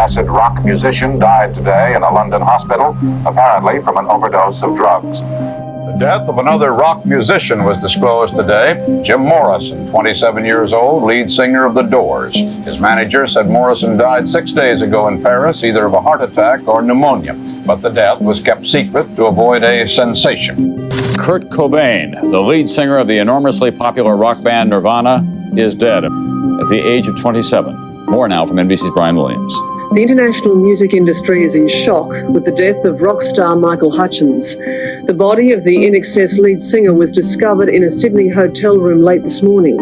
acid rock musician died today in a London hospital, apparently from an overdose of drugs. The death of another rock musician was disclosed today. Jim Morrison, 27 years old, lead singer of The Doors. His manager said Morrison died 6 days ago in Paris, either of a heart attack or pneumonia, but the death was kept secret to avoid a sensation. Kurt Cobain, the lead singer of the enormously popular rock band Nirvana, is dead at the age of 27. More now from NBC's Brian Williams. The international music industry is in shock with the death of rock star Michael Hutchence. The body of the INXS lead singer was discovered in a Sydney hotel room late this morning.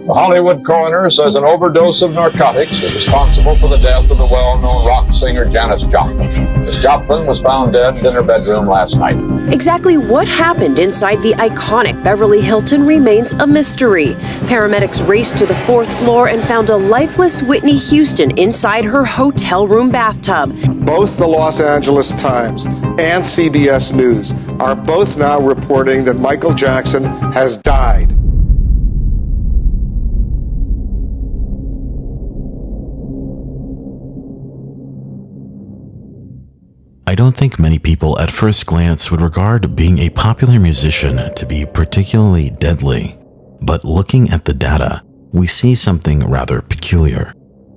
The Hollywood coroner says an overdose of narcotics is responsible for the death of the well-known rock singer Janis Joplin. Ms. Joplin was found dead in her bedroom last night. Exactly what happened inside the iconic Beverly Hilton remains a mystery. Paramedics raced to the 4th floor and found a lifeless Whitney Houston inside her hotel room bathtub. Both the Los Angeles Times and CBS News are both now reporting that Michael Jackson has died. I don't think many people at first glance would regard being a popular musician to be particularly deadly. But looking at the data, we see something rather peculiar.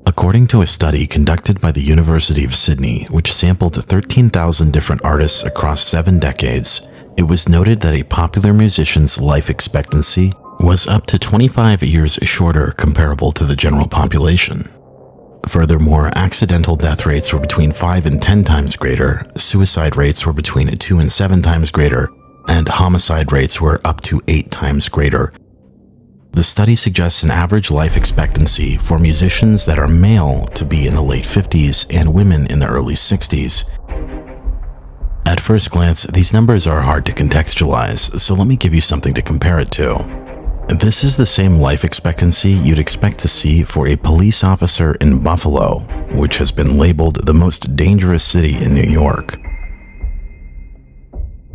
According to a study conducted by the University of Sydney, which sampled 13,000 different artists across 7 decades, it was noted that a popular musician's life expectancy was up to 25 years shorter comparable to the general population. Furthermore, accidental death rates were between 5 and 10 times greater, suicide rates were between 2 and 7 times greater, and homicide rates were up to 8 times greater. The study suggests an average life expectancy for musicians that are male to be in the late 50s and women in the early 60s. At first glance, these numbers are hard to contextualize, so let me give you something to compare it to. This is the same life expectancy you'd expect to see for a police officer in Buffalo, which has been labeled the most dangerous city in New York.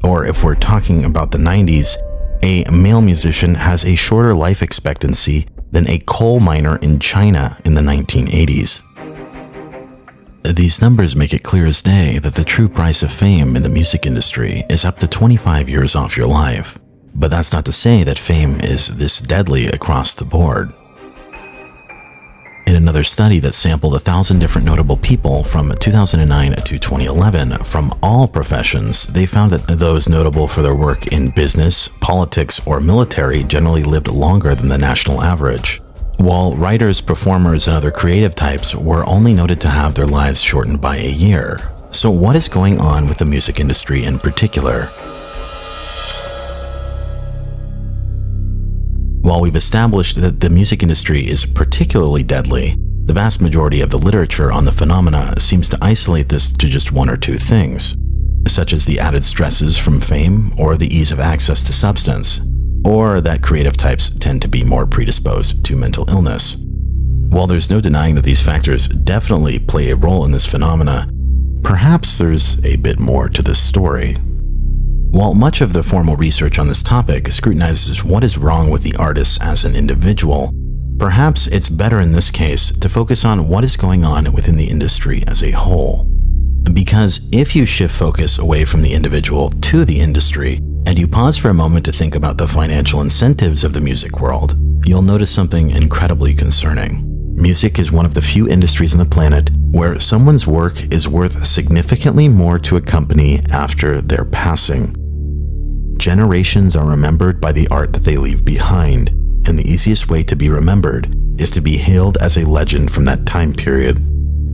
Or if we're talking about the 90s, a male musician has a shorter life expectancy than a coal miner in China in the 1980s. These numbers make it clear as day that the true price of fame in the music industry is up to 25 years off your life. But that's not to say that fame is this deadly across the board. In another study that sampled 1,000 different notable people from 2009 to 2011 from all professions, they found that those notable for their work in business, politics, or military generally lived longer than the national average, while writers, performers, and other creative types were only noted to have their lives shortened by a year. So what is going on with the music industry in particular? While we've established that the music industry is particularly deadly, the vast majority of the literature on the phenomena seems to isolate this to just 1 or 2 things, such as the added stresses from fame or the ease of access to substance, or that creative types tend to be more predisposed to mental illness. While there's no denying that these factors definitely play a role in this phenomena, perhaps there's a bit more to this story. While much of the formal research on this topic scrutinizes what is wrong with the artists as an individual, perhaps it's better in this case to focus on what is going on within the industry as a whole. Because if you shift focus away from the individual to the industry, and you pause for a moment to think about the financial incentives of the music world, you'll notice something incredibly concerning. Music is one of the few industries on the planet where someone's work is worth significantly more to a company after their passing. Generations are remembered by the art that they leave behind, and the easiest way to be remembered is to be hailed as a legend from that time period.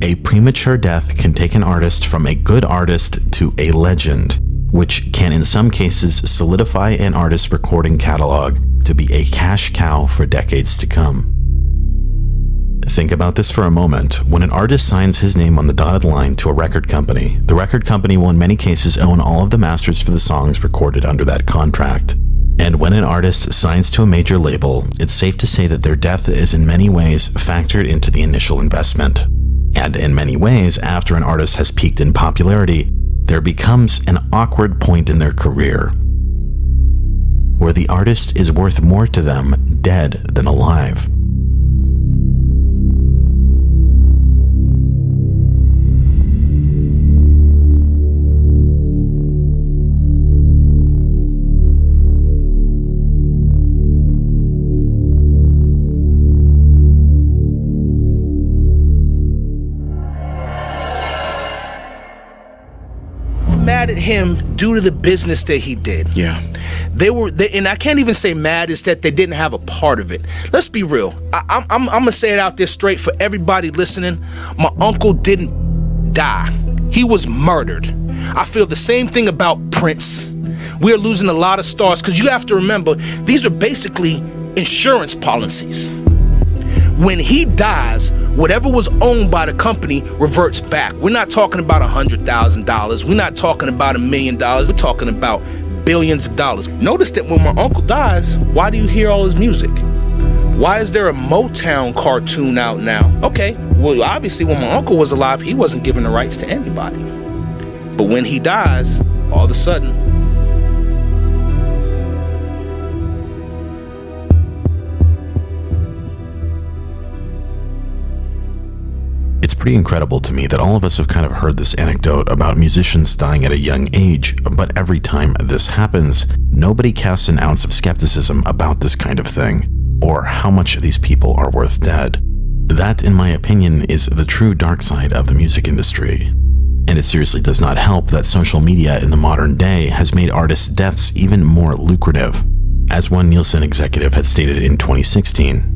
A premature death can take an artist from a good artist to a legend, which can in some cases solidify an artist's recording catalog to be a cash cow for decades to come. Think about this for a moment. When an artist signs his name on the dotted line to a record company, the record company will in many cases own all of the masters for the songs recorded under that contract. And when an artist signs to a major label, it's safe to say that their death is in many ways factored into the initial investment. And in many ways, after an artist has peaked in popularity, there becomes an awkward point in their career where the artist is worth more to them dead than alive. mad at him due to the business that he did. Yeah. And I can't even say mad, is that they didn't have a part of it. Let's be real. I'm gonna say it out there straight for everybody listening. My uncle didn't die. He was murdered. I feel the same thing about Prince. We're losing a lot of stars, because you have to remember, these are basically insurance policies. When he dies, whatever was owned by the company reverts back. We're not talking about $100,000. We're not talking about $1 million. We're talking about billions of dollars. Notice that when my uncle dies, why do you hear all his music? Why is there a Motown cartoon out now? Okay, well, obviously when my uncle was alive, he wasn't giving the rights to anybody. But when he dies, all of a sudden, It's pretty incredible to me that all of us have kind of heard this anecdote about musicians dying at a young age, but every time this happens, nobody casts an ounce of skepticism about this kind of thing, or how much these people are worth dead. That, in my opinion, is the true dark side of the music industry. And it seriously does not help that social media in the modern day has made artists' deaths even more lucrative. As one Nielsen executive had stated in 2016,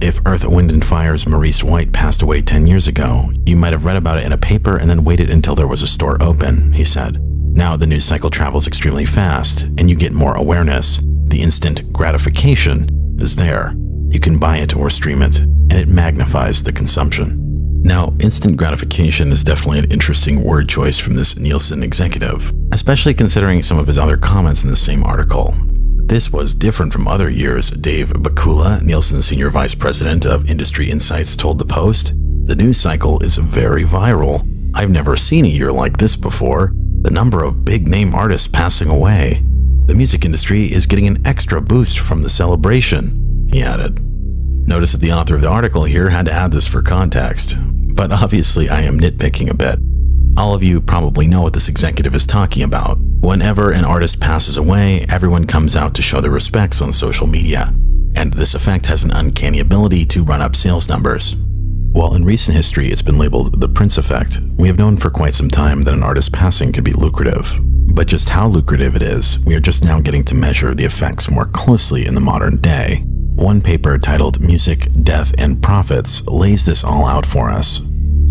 "If Earth, Wind & Fire's Maurice White passed away 10 years ago, you might have read about it in a paper and then waited until there was a store open," he said. "Now the news cycle travels extremely fast, and you get more awareness. The instant gratification is there. You can buy it or stream it, and it magnifies the consumption." Now, instant gratification is definitely an interesting word choice from this Nielsen executive, especially considering some of his other comments in the same article. This was different from other years, Dave Bakula, Nielsen's senior vice president of industry insights, told the Post. "The news cycle is very viral. I've never seen a year like this before. The number of big-name artists passing away. The music industry is getting an extra boost from the celebration," he added. Notice that the author of the article here had to add this for context, but obviously I am nitpicking a bit. All of you probably know what this executive is talking about. Whenever an artist passes away, everyone comes out to show their respects on social media, and this effect has an uncanny ability to run up sales numbers. While in recent history it's been labeled the Prince effect, we have known for quite some time that an artist passing can be lucrative. But just how lucrative it is, we are just now getting to measure the effects more closely in the modern day. One paper titled "Music, Death, and Profits" lays this all out for us.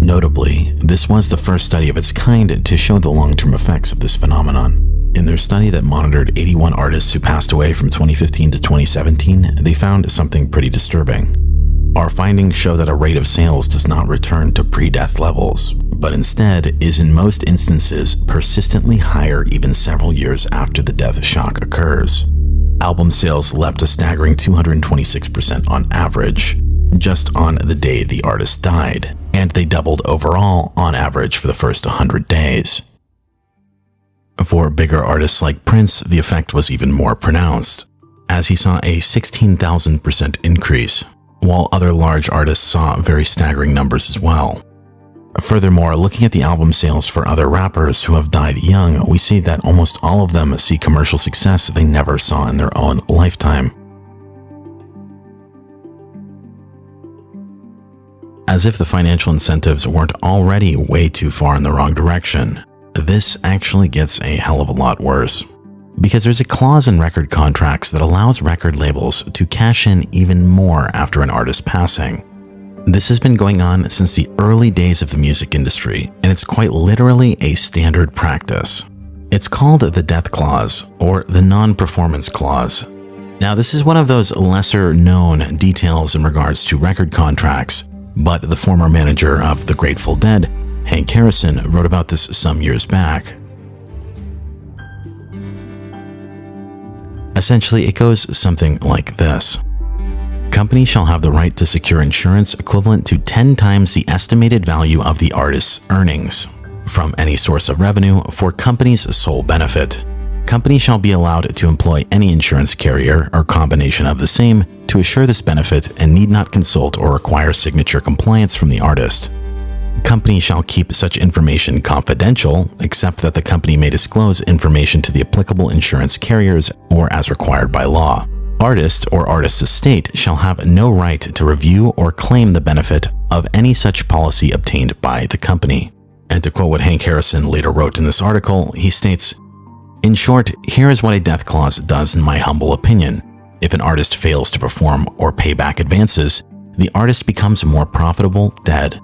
Notably, this was the first study of its kind to show the long-term effects of this phenomenon. In their study that monitored 81 artists who passed away from 2015 to 2017, they found something pretty disturbing. Our findings show that a rate of sales does not return to pre-death levels, but instead is in most instances persistently higher even several years after the death shock occurs. Album sales leapt a staggering 226% on average, just on the day the artist died, and they doubled overall on average for the first 100 days. For bigger artists like Prince, the effect was even more pronounced, as he saw a 16,000% increase, while other large artists saw very staggering numbers as well. Furthermore, looking at the album sales for other rappers who have died young, we see that almost all of them see commercial success they never saw in their own lifetime. As if the financial incentives weren't already way too far in the wrong direction, this actually gets a hell of a lot worse. Because there's a clause in record contracts that allows record labels to cash in even more after an artist's passing. This has been going on since the early days of the music industry, and it's quite literally a standard practice. It's called the death clause, or the non-performance clause. Now, this is one of those lesser-known details in regards to record contracts, but the former manager of the Grateful Dead, Hank Harrison, wrote about this some years back. Essentially, it goes something like this. Companies shall have the right to secure insurance equivalent to 10 times the estimated value of the artist's earnings from any source of revenue for company's sole benefit. Companies shall be allowed to employ any insurance carrier or combination of the same to assure this benefit and need not consult or require signature compliance from the artist. Companies shall keep such information confidential, except that the company may disclose information to the applicable insurance carriers or as required by law. Artist or artist's estate shall have no right to review or claim the benefit of any such policy obtained by the company. And to quote what Hank Harrison later wrote in this article, he states, "In short, here is what a death clause does in my humble opinion. If an artist fails to perform or pay back advances, the artist becomes more profitable dead.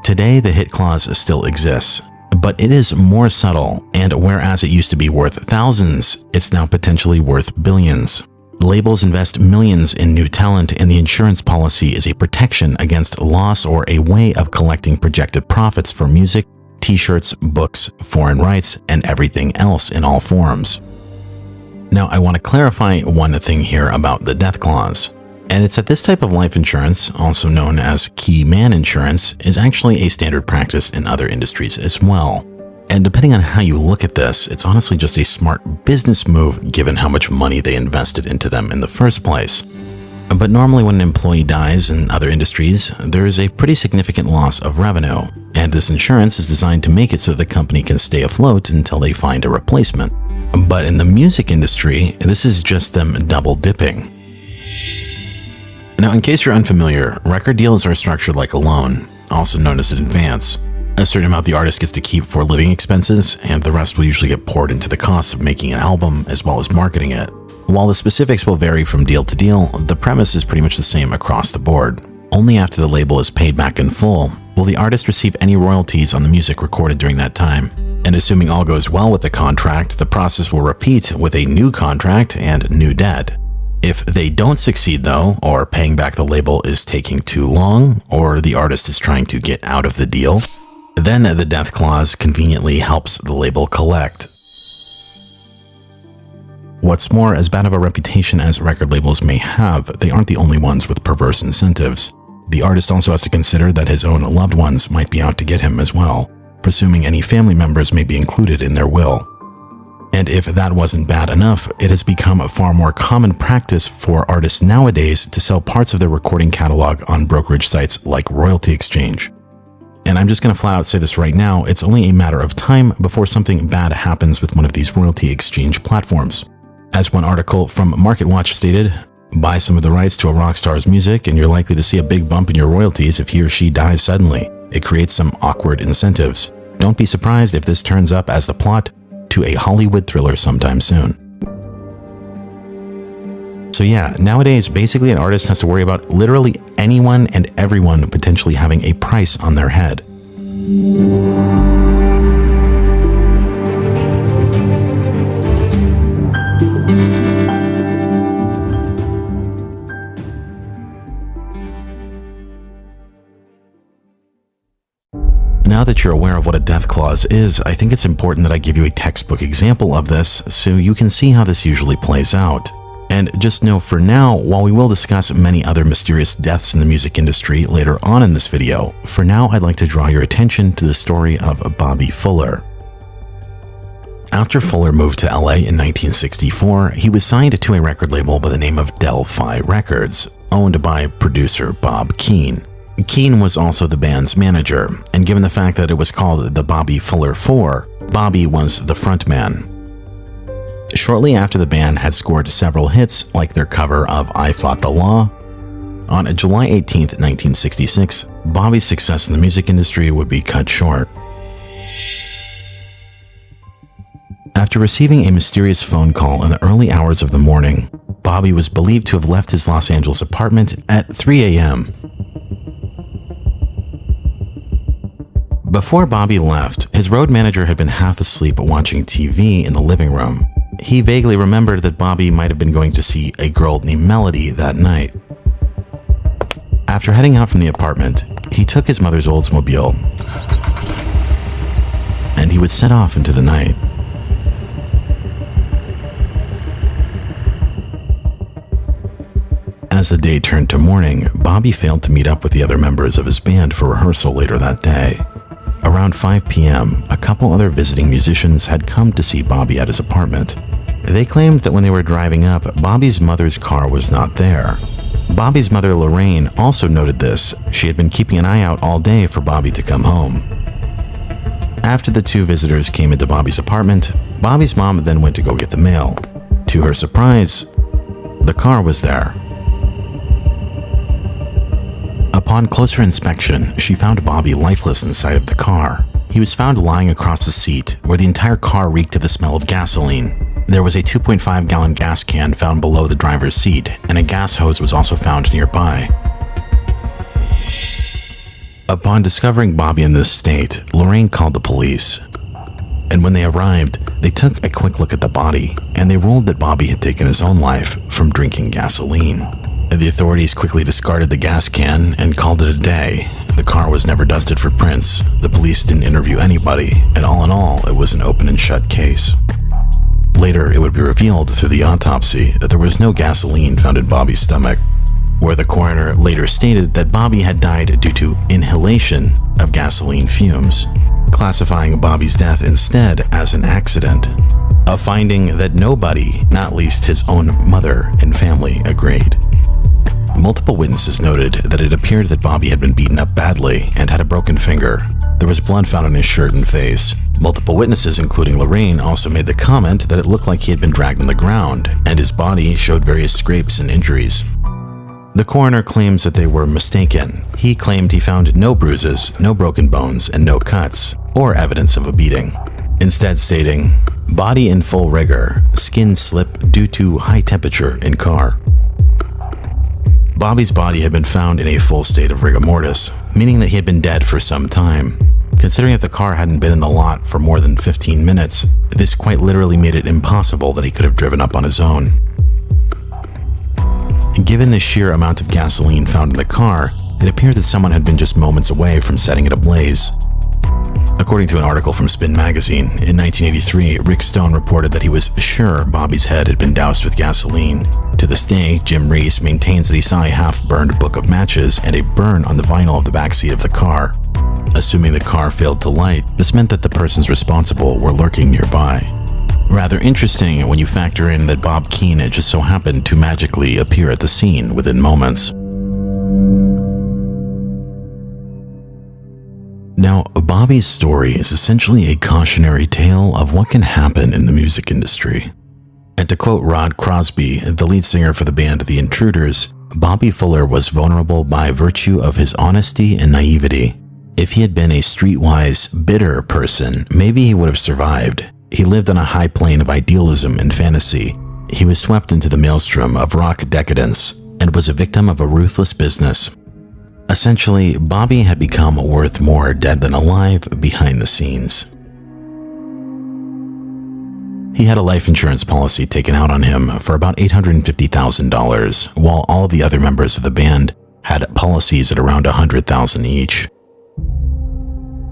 Today, the hit clause still exists, but it is more subtle, and whereas it used to be worth thousands, it's now potentially worth billions. Labels invest millions in new talent, and the insurance policy is a protection against loss or a way of collecting projected profits for music, t-shirts, books, foreign rights, and everything else in all forms." Now, I want to clarify one thing here about the death clause. And it's that this type of life insurance, also known as key man insurance, is actually a standard practice in other industries as well. And depending on how you look at this, it's honestly just a smart business move given how much money they invested into them in the first place. But normally when an employee dies in other industries, there is a pretty significant loss of revenue. And this insurance is designed to make it so the company can stay afloat until they find a replacement. But in the music industry, this is just them double dipping. Now, in case you're unfamiliar, record deals are structured like a loan, also known as an advance. A certain amount the artist gets to keep for living expenses, and the rest will usually get poured into the cost of making an album as well as marketing it. While the specifics will vary from deal to deal, the premise is pretty much the same across the board. Only after the label is paid back in full will the artist receive any royalties on the music recorded during that time. And assuming all goes well with the contract, the process will repeat with a new contract and new debt. If they don't succeed though, or paying back the label is taking too long, or the artist is trying to get out of the deal, then the death clause conveniently helps the label collect. What's more, as bad of a reputation as record labels may have, they aren't the only ones with perverse incentives. The artist also has to consider that his own loved ones might be out to get him as well, presuming any family members may be included in their will. And if that wasn't bad enough, it has become a far more common practice for artists nowadays to sell parts of their recording catalog on brokerage sites like Royalty Exchange. And I'm just going to flat out say this right now, it's only a matter of time before something bad happens with one of these Royalty Exchange platforms. As one article from MarketWatch stated, buy some of the rights to a rock star's music and you're likely to see a big bump in your royalties if he or she dies suddenly. It creates some awkward incentives. Don't be surprised if this turns up as the plot to a Hollywood thriller sometime soon. So yeah, nowadays basically an artist has to worry about literally anyone and everyone potentially having a price on their head. Now that you're aware of what a death clause is, I think it's important that I give you a textbook example of this so you can see how this usually plays out. And just know for now, while we will discuss many other mysterious deaths in the music industry later on in this video, for now I'd like to draw your attention to the story of Bobby Fuller. After Fuller moved to LA in 1964, he was signed to a record label by the name of Del-Fi Records, owned by producer Bob Keane. Keane was also the band's manager, and given the fact that it was called the Bobby Fuller 4, Bobby was the frontman. Shortly after the band had scored several hits, like their cover of I Fought the Law, on July 18, 1966, Bobby's success in the music industry would be cut short. After receiving a mysterious phone call in the early hours of the morning, Bobby was believed to have left his Los Angeles apartment at 3 a.m. Before Bobby left, his road manager had been half asleep watching TV in the living room. He vaguely remembered that Bobby might have been going to see a girl named Melody that night. After heading out from the apartment, he took his mother's Oldsmobile and he would set off into the night. As the day turned to morning, Bobby failed to meet up with the other members of his band for rehearsal later that day. Around 5 p.m., a couple other visiting musicians had come to see Bobby at his apartment. They claimed that when they were driving up, Bobby's mother's car was not there. Bobby's mother, Lorraine, also noted this. She had been keeping an eye out all day for Bobby to come home. After the two visitors came into Bobby's apartment, Bobby's mom then went to go get the mail. To her surprise, the car was there. Upon closer inspection, she found Bobby lifeless inside of the car. He was found lying across the seat, where the entire car reeked of the smell of gasoline. There was a 2.5-gallon gas can found below the driver's seat, and a gas hose was also found nearby. Upon discovering Bobby in this state, Lorraine called the police. And when they arrived, they took a quick look at the body, and they ruled that Bobby had taken his own life from drinking gasoline. The authorities quickly discarded the gas can and called it a day. The car was never dusted for prints, the police didn't interview anybody, and all in all, it was an open and shut case. Later, it would be revealed through the autopsy that there was no gasoline found in Bobby's stomach, where the coroner later stated that Bobby had died due to inhalation of gasoline fumes, classifying Bobby's death instead as an accident, a finding that nobody, not least his own mother and family, agreed. Multiple witnesses noted that it appeared that Bobby had been beaten up badly and had a broken finger. There was blood found on his shirt and face. Multiple witnesses, including Lorraine, also made the comment that it looked like he had been dragged on the ground, and his body showed various scrapes and injuries. The coroner claims that they were mistaken. He claimed he found no bruises, no broken bones, and no cuts, or evidence of a beating. Instead stating, "Body in full rigor, skin slip due to high temperature in car." Bobby's body had been found in a full state of rigor mortis, meaning that he had been dead for some time. Considering that the car hadn't been in the lot for more than 15 minutes, this quite literally made it impossible that he could have driven up on his own. Given the sheer amount of gasoline found in the car, it appeared that someone had been just moments away from setting it ablaze. According to an article from Spin magazine, in 1983, Rick Stone reported that he was sure Bobby's head had been doused with gasoline. To this day, Jim Reese maintains that he saw a half-burned book of matches and a burn on the vinyl of the backseat of the car. Assuming the car failed to light, this meant that the persons responsible were lurking nearby. Rather interesting when you factor in that Bob Keane had just so happened to magically appear at the scene within moments. Now, Bobby's story is essentially a cautionary tale of what can happen in the music industry. And to quote Rod Crosby, the lead singer for the band The Intruders, Bobby Fuller was vulnerable by virtue of his honesty and naivety. If he had been a streetwise, bitter person, maybe he would have survived. He lived on a high plane of idealism and fantasy. He was swept into the maelstrom of rock decadence and was a victim of a ruthless business. Essentially, Bobby had become worth more dead than alive behind the scenes. He had a life insurance policy taken out on him for about $850,000, while all of the other members of the band had policies at around $100,000 each.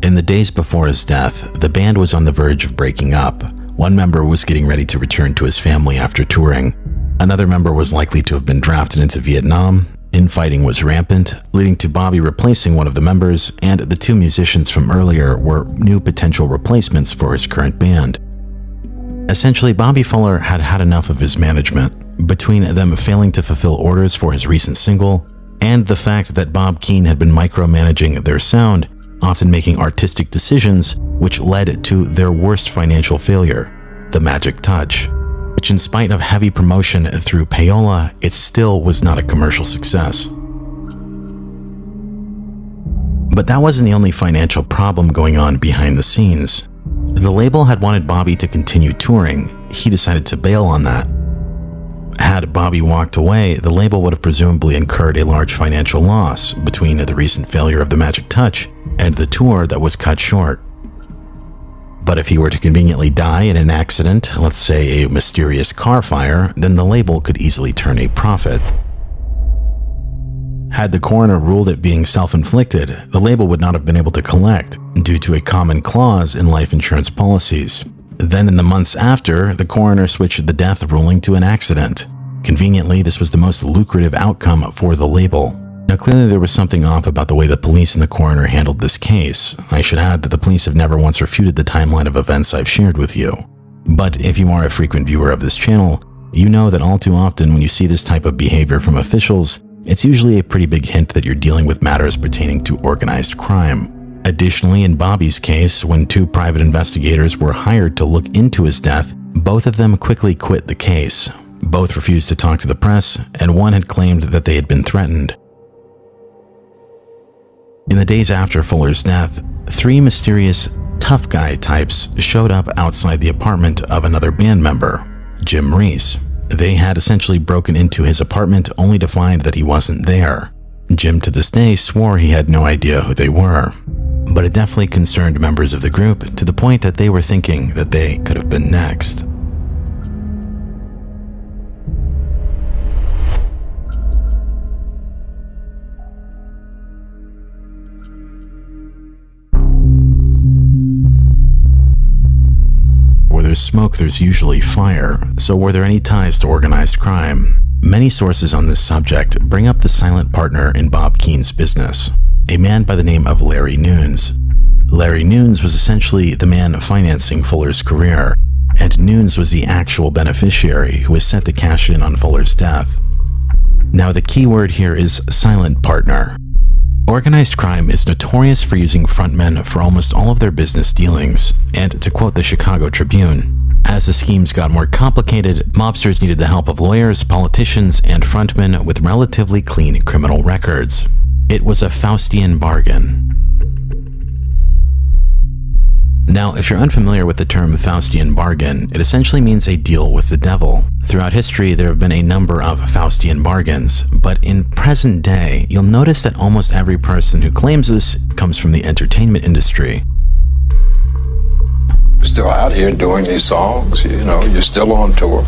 In the days before his death, the band was on the verge of breaking up. One member was getting ready to return to his family after touring. Another member was likely to have been drafted into Vietnam. Infighting was rampant, leading to Bobby replacing one of the members, and the two musicians from earlier were new potential replacements for his current band. Essentially, Bobby Fuller had had enough of his management, between them failing to fulfill orders for his recent single, and the fact that Bob Keane had been micromanaging their sound, often making artistic decisions which led to their worst financial failure, the Magic Touch, which in spite of heavy promotion through payola, it still was not a commercial success. But that wasn't the only financial problem going on behind the scenes. The label had wanted Bobby to continue touring. He decided to bail on that. Had Bobby walked away, the label would have presumably incurred a large financial loss between the recent failure of the Magic Touch and the tour that was cut short. But if he were to conveniently die in an accident, let's say a mysterious car fire, then the label could easily turn a profit. Had the coroner ruled it being self-inflicted, the label would not have been able to collect, due to a common clause in life insurance policies. Then in the months after, the coroner switched the death ruling to an accident. Conveniently, this was the most lucrative outcome for the label. Now clearly there was something off about the way the police and the coroner handled this case. I should add that the police have never once refuted the timeline of events I've shared with you. But if you are a frequent viewer of this channel, you know that all too often when you see this type of behavior from officials, it's usually a pretty big hint that you're dealing with matters pertaining to organized crime. Additionally, in Bobby's case, when two private investigators were hired to look into his death, both of them quickly quit the case. Both refused to talk to the press, and one had claimed that they had been threatened. In the days after Fuller's death, 3 mysterious tough guy types showed up outside the apartment of another band member, Jim Reese. They had essentially broken into his apartment only to find that he wasn't there. Jim to this day swore he had no idea who they were, but it definitely concerned members of the group to the point that they were thinking that they could have been next. Where there's smoke, there's usually fire. So were there any ties to organized crime? Many sources on this subject bring up the silent partner in Bob Keane's business, a man by the name of Larry Nunes. Larry Nunes was essentially the man financing Fuller's career, and Nunes was the actual beneficiary who was set to cash in on Fuller's death. Now the key word here is silent partner. Organized crime is notorious for using frontmen for almost all of their business dealings, and to quote the Chicago Tribune, as the schemes got more complicated, mobsters needed the help of lawyers, politicians, and frontmen with relatively clean criminal records. It was a Faustian bargain. Now, if you're unfamiliar with the term Faustian bargain, it essentially means a deal with the devil. Throughout history, there have been a number of Faustian bargains, but in present day, you'll notice that almost every person who claims this comes from the entertainment industry. Still out here doing these songs, you're still on tour.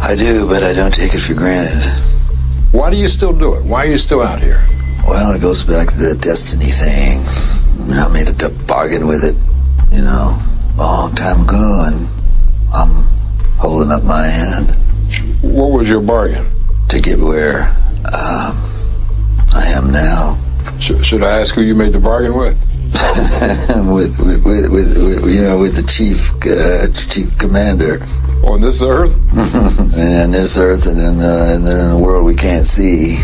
I do, but I don't take it for granted. Why do you still do it? Why are you still out here? Well, it goes back to the destiny thing. I made a bargain with it, a long time ago, and I'm holding up my hand. What was your bargain? To get where I am now. Should I ask who you made the bargain with? with the chief commander. On this earth? And on this earth, and then in a world we can't see.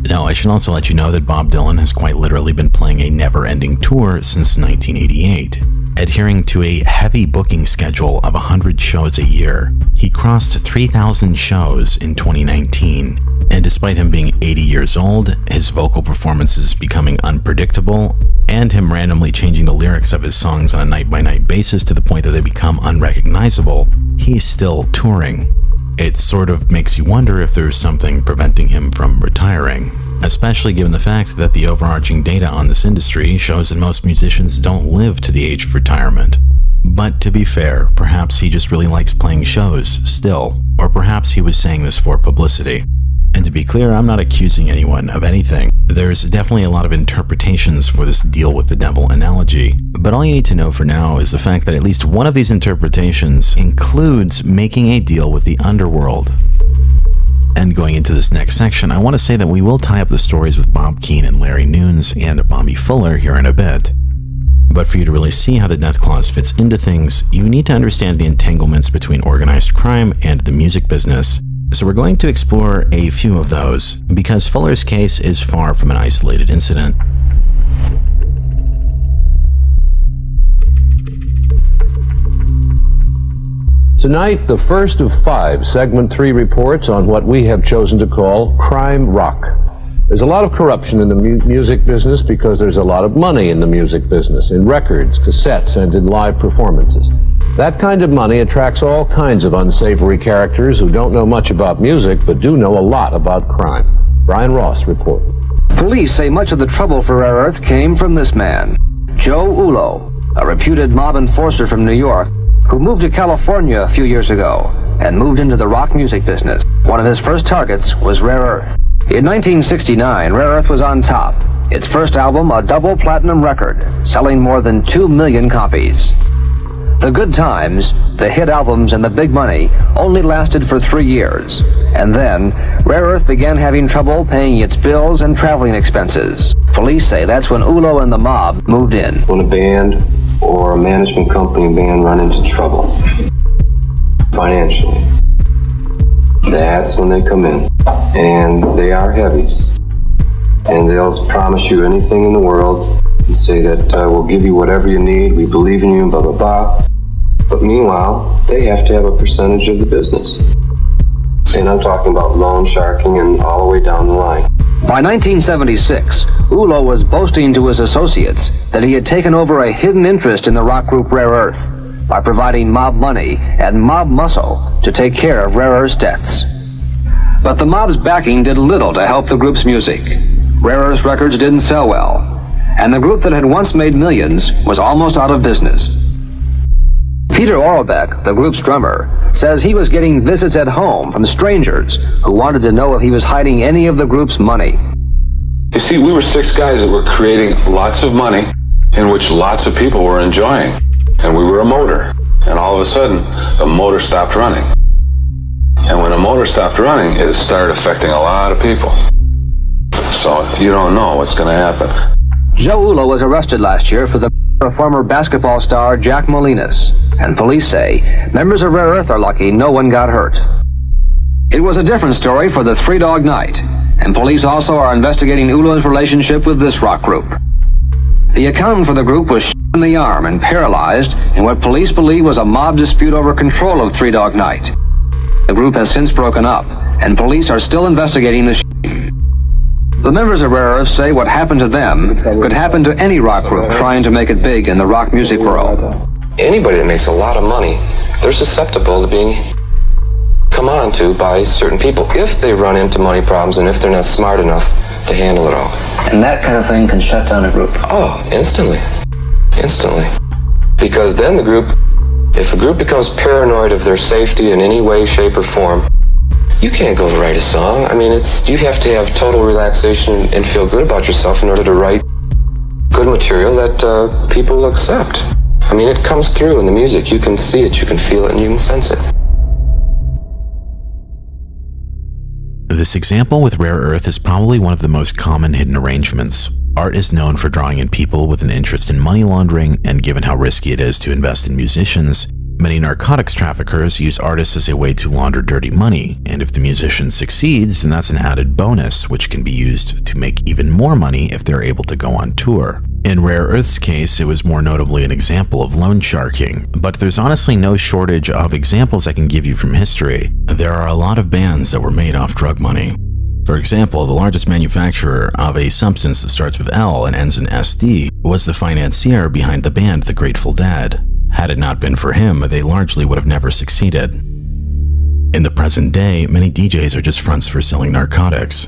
Now, I should also let you know that Bob Dylan has quite literally been playing a never-ending tour since 1988, adhering to a heavy booking schedule of 100 shows a year. He crossed 3,000 shows in 2019, and despite him being 80 years old, his vocal performances becoming unpredictable, and him randomly changing the lyrics of his songs on a night-by-night basis to the point that they become unrecognizable, he's still touring. It sort of makes you wonder if there's something preventing him from retiring, especially given the fact that the overarching data on this industry shows that most musicians don't live to the age of retirement. But to be fair, perhaps he just really likes playing shows still, or perhaps he was saying this for publicity. And to be clear, I'm not accusing anyone of anything. There's definitely a lot of interpretations for this deal with the devil analogy, but all you need to know for now is the fact that at least one of these interpretations includes making a deal with the underworld. And going into this next section, I want to say that we will tie up the stories with Bob Keane and Larry Nunes and Bobby Fuller here in a bit. But for you to really see how the death clause fits into things, you need to understand the entanglements between organized crime and the music business. So we're going to explore a few of those, because Fuller's case is far from an isolated incident. Tonight, the first of 5 Segment 3 reports on what we have chosen to call crime rock. There's a lot of corruption in the music business because there's a lot of money in the music business, in records, cassettes, and in live performances. That kind of money attracts all kinds of unsavory characters who don't know much about music but do know a lot about crime. Brian Ross reports. Police say much of the trouble for Rare Earth came from this man, Joe Ulo, a reputed mob enforcer from New York who moved to California a few years ago and moved into the rock music business. One of his first targets was Rare Earth. In 1969, Rare Earth was on top. Its first album, a double platinum record, selling more than 2 million copies. The good times, the hit albums, and the big money only lasted for 3 years. And then, Rare Earth began having trouble paying its bills and traveling expenses. Police say that's when Ulo and the mob moved in. When a band or a management company band run into trouble financially, that's when they come in. And they are heavies. And they'll promise you anything in the world and say that we'll give you whatever you need, we believe in you, blah, blah, blah. But meanwhile, they have to have a percentage of the business. And I'm talking about loan sharking and all the way down the line. By 1976, Ulo was boasting to his associates that he had taken over a hidden interest in the rock group Rare Earth by providing mob money and mob muscle to take care of Rare Earth's debts. But the mob's backing did little to help the group's music. Rare Earth's records didn't sell well, and the group that had once made millions was almost out of business. Peter Orlbeck, the group's drummer, says he was getting visits at home from strangers who wanted to know if he was hiding any of the group's money. You see, we were 6 guys that were creating lots of money in which lots of people were enjoying. And we were a motor. And all of a sudden, the motor stopped running. And when the motor stopped running, it started affecting a lot of people. So you don't know what's going to happen. Joe Ulo was arrested last year for the of former basketball star Jack Molinas, and police say members of Rare Earth are lucky no one got hurt. It was a different story for the Three Dog Night, and police also are investigating Ulo's relationship with this rock group. The accountant for the group was shot in the arm and paralyzed in what police believe was a mob dispute over control of Three Dog Night. The group has since broken up, and police are still investigating the shooting. The members of Rare Earth say what happened to them could happen to any rock group trying to make it big in the rock music world. Anybody that makes a lot of money, they're susceptible to being come on to by certain people if they run into money problems and if they're not smart enough to handle it all. And that kind of thing can shut down a group. Oh, instantly. Instantly. Because then the group, if a group becomes paranoid of their safety in any way, shape, or form, you can't go to write a song. I mean, you have to have total relaxation and feel good about yourself in order to write good material that people will accept. I mean, it comes through in the music. You can see it, you can feel it, and you can sense it. This example with Rare Earth is probably one of the most common hidden arrangements. Art is known for drawing in people with an interest in money laundering, and given how risky it is to invest in musicians, many narcotics traffickers use artists as a way to launder dirty money, and if the musician succeeds, then that's an added bonus, which can be used to make even more money if they're able to go on tour. In Rare Earth's case, it was more notably an example of loan sharking, but there's honestly no shortage of examples I can give you from history. There are a lot of bands that were made off drug money. For example, the largest manufacturer of a substance that starts with L and ends in SD was the financier behind the band The Grateful Dead. Had it not been for him, they largely would have never succeeded. In the present day, many DJs are just fronts for selling narcotics.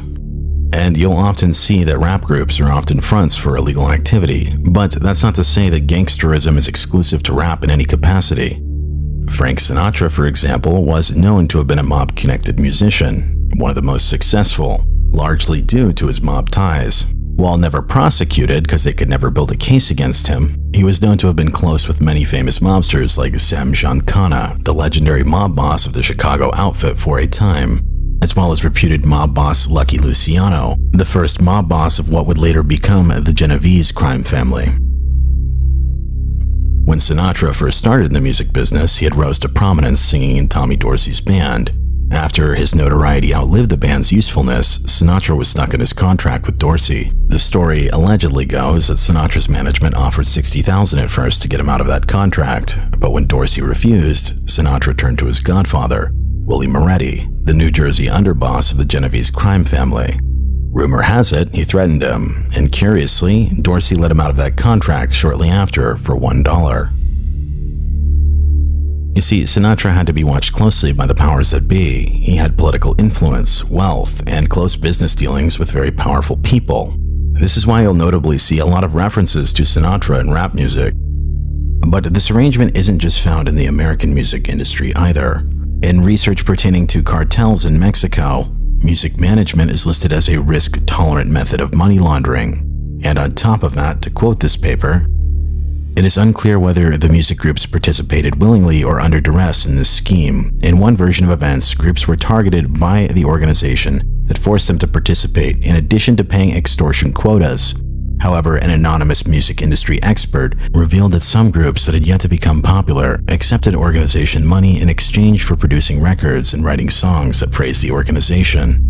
And you'll often see that rap groups are often fronts for illegal activity, but that's not to say that gangsterism is exclusive to rap in any capacity. Frank Sinatra, for example, was known to have been a mob-connected musician, one of the most successful, largely due to his mob ties. While never prosecuted because they could never build a case against him, he was known to have been close with many famous mobsters like Sam Giancana, the legendary mob boss of the Chicago outfit for a time, as well as reputed mob boss Lucky Luciano, the first mob boss of what would later become the Genovese crime family. When Sinatra first started in the music business, he had rose to prominence singing in Tommy Dorsey's band. After his notoriety outlived the band's usefulness, Sinatra was stuck in his contract with Dorsey. The story allegedly goes that Sinatra's management offered $60,000 at first to get him out of that contract, but when Dorsey refused, Sinatra turned to his godfather, Willie Moretti, the New Jersey underboss of the Genovese crime family. Rumor has it he threatened him, and curiously, Dorsey let him out of that contract shortly after for $1. You see, Sinatra had to be watched closely by the powers that be. He had political influence, wealth, and close business dealings with very powerful people. This is why you'll notably see a lot of references to Sinatra in rap music. But this arrangement isn't just found in the American music industry either. In research pertaining to cartels in Mexico, music management is listed as a risk-tolerant method of money laundering. And on top of that, to quote this paper, it is unclear whether the music groups participated willingly or under duress in this scheme. In one version of events, groups were targeted by the organization that forced them to participate in addition to paying extortion quotas. However, an anonymous music industry expert revealed that some groups that had yet to become popular accepted organization money in exchange for producing records and writing songs that praised the organization.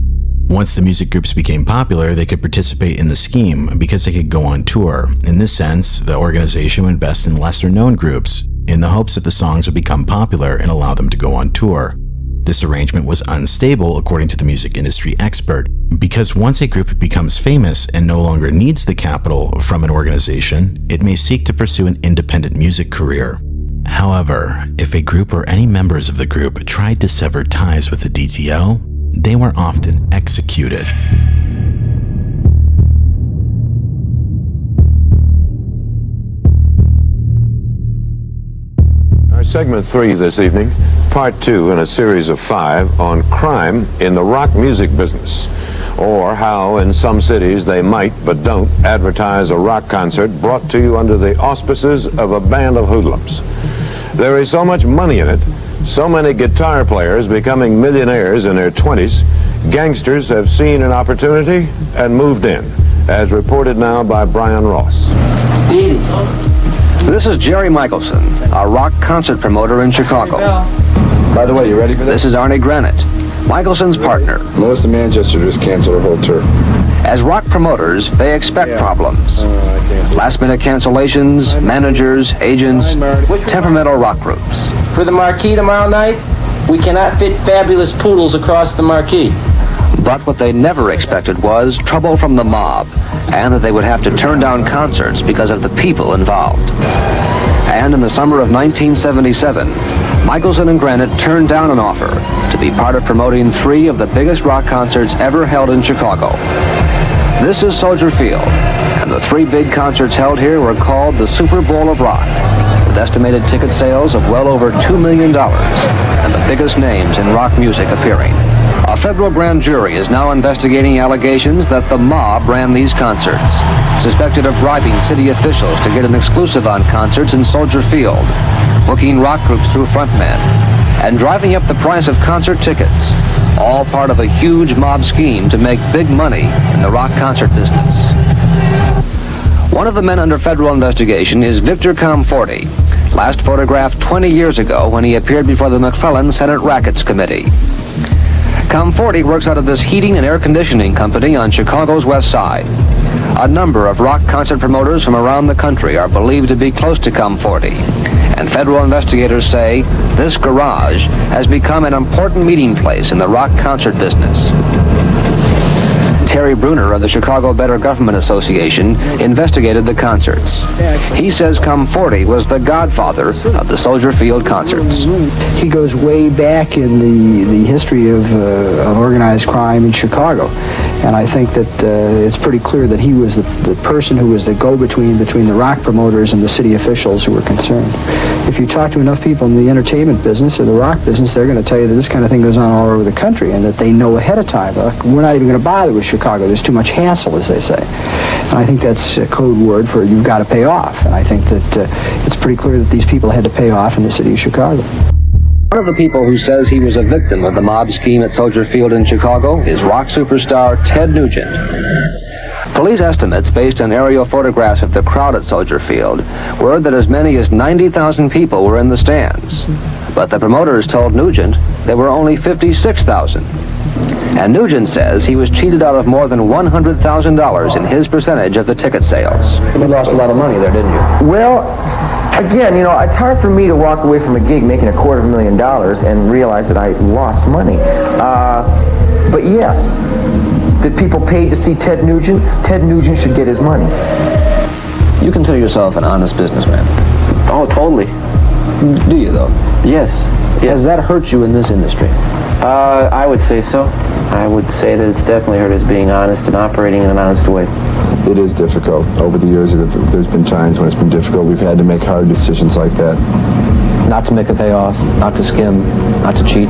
Once the music groups became popular, they could participate in the scheme because they could go on tour. In this sense, the organization would invest in lesser-known groups in the hopes that the songs would become popular and allow them to go on tour. This arrangement was unstable, according to the music industry expert, because once a group becomes famous and no longer needs the capital from an organization, it may seek to pursue an independent music career. However, if a group or any members of the group tried to sever ties with the DTO, they were often executed. Our segment 3 this evening, part 2 in a series of 5 on crime in the rock music business, or how in some cities they might but don't advertise a rock concert brought to you under the auspices of a band of hoodlums. There is so much money in it, so many guitar players becoming millionaires in their 20s, gangsters have seen an opportunity and moved in, as reported now by Brian Ross. This is Jerry Michelson, a rock concert promoter in Chicago. By the way, you ready for this? This is Arnie Granite, Michelson's partner. Melissa Manchester just canceled her whole tour. As rock promoters, they expect problems. Last-minute cancellations, managers, agents, temperamental rock groups. For the marquee tomorrow night, we cannot fit fabulous poodles across the marquee. But what they never expected was trouble from the mob, and that they would have to turn down concerts because of the people involved. And in the summer of 1977, Michelson and Granite turned down an offer to be part of promoting 3 of the biggest rock concerts ever held in Chicago. This is Soldier Field, and the 3 big concerts held here were called the Super Bowl of Rock, with estimated ticket sales of well over $2 million, and the biggest names in rock music appearing. A federal grand jury is now investigating allegations that the mob ran these concerts, suspected of bribing city officials to get an exclusive on concerts in Soldier Field, booking rock groups through frontmen, and driving up the price of concert tickets, all part of a huge mob scheme to make big money in the rock concert business. One of the men under federal investigation is Victor Comforti, last photographed 20 years ago when he appeared before the McClellan Senate Rackets Committee. Comforti works out of this heating and air conditioning company on Chicago's west side. A number of rock concert promoters from around the country are believed to be close to Comforti, and federal investigators say this garage has become an important meeting place in the rock concert business. Terry Bruner of the Chicago Better Government Association investigated the concerts. He says Comforti was the godfather of the Soldier Field concerts. He goes way back in the history of organized crime in Chicago. And I think that it's pretty clear that he was the person who was the go-between between the rock promoters and the city officials who were concerned. If you talk to enough people in the entertainment business or the rock business, they're going to tell you that this kind of thing goes on all over the country and that they know ahead of time. We're not even going to bother with Chicago. There's too much hassle, as they say. And I think that's a code word for you've got to pay off. And I think that it's pretty clear that these people had to pay off in the city of Chicago. One of the people who says he was a victim of the mob scheme at Soldier Field in Chicago is rock superstar Ted Nugent. Police estimates based on aerial photographs of the crowd at Soldier Field were that as many as 90,000 people were in the stands. But the promoters told Nugent there were only 56,000. And Nugent says he was cheated out of more than $100,000 in his percentage of the ticket sales. You lost a lot of money there, didn't you? Well, again, you know, it's hard for me to walk away from a gig making $250,000 and realize that I lost money. But yes, the people paid to see Ted Nugent. Ted Nugent should get his money. You consider yourself an honest businessman? Oh, totally. Do you, though? Yes. Has that hurt you in this industry? I would say so. I would say that it's definitely hurt us being honest and operating in an honest way. It is difficult. Over the years, there's been times when it's been difficult. We've had to make hard decisions like that. Not to make a payoff, not to skim, not to cheat.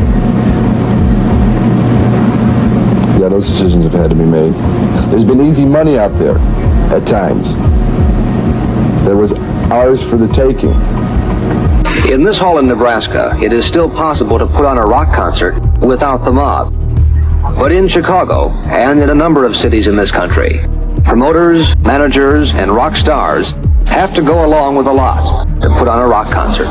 Yeah, those decisions have had to be made. There's been easy money out there at times. There was ours for the taking. In this hall in Nebraska, it is still possible to put on a rock concert without the mob. But in Chicago, and in a number of cities in this country, promoters, managers, and rock stars have to go along with a lot to put on a rock concert.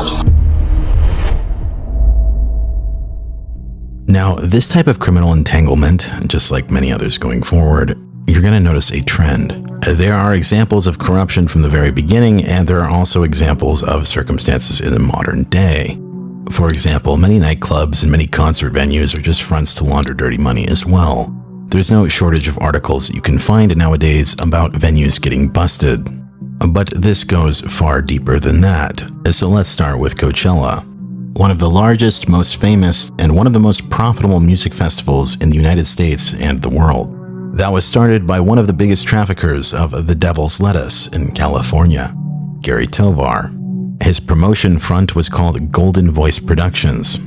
Now, this type of criminal entanglement, just like many others going forward, you're going to notice a trend. There are examples of corruption from the very beginning, and there are also examples of circumstances in the modern day. For example, many nightclubs and many concert venues are just fronts to launder dirty money as well. There's no shortage of articles that you can find nowadays about venues getting busted. But this goes far deeper than that, so let's start with Coachella. One of the largest, most famous, and one of the most profitable music festivals in the United States and the world. That was started by one of the biggest traffickers of the devil's lettuce in California, Gary Tovar. His promotion front was called Golden Voice Productions,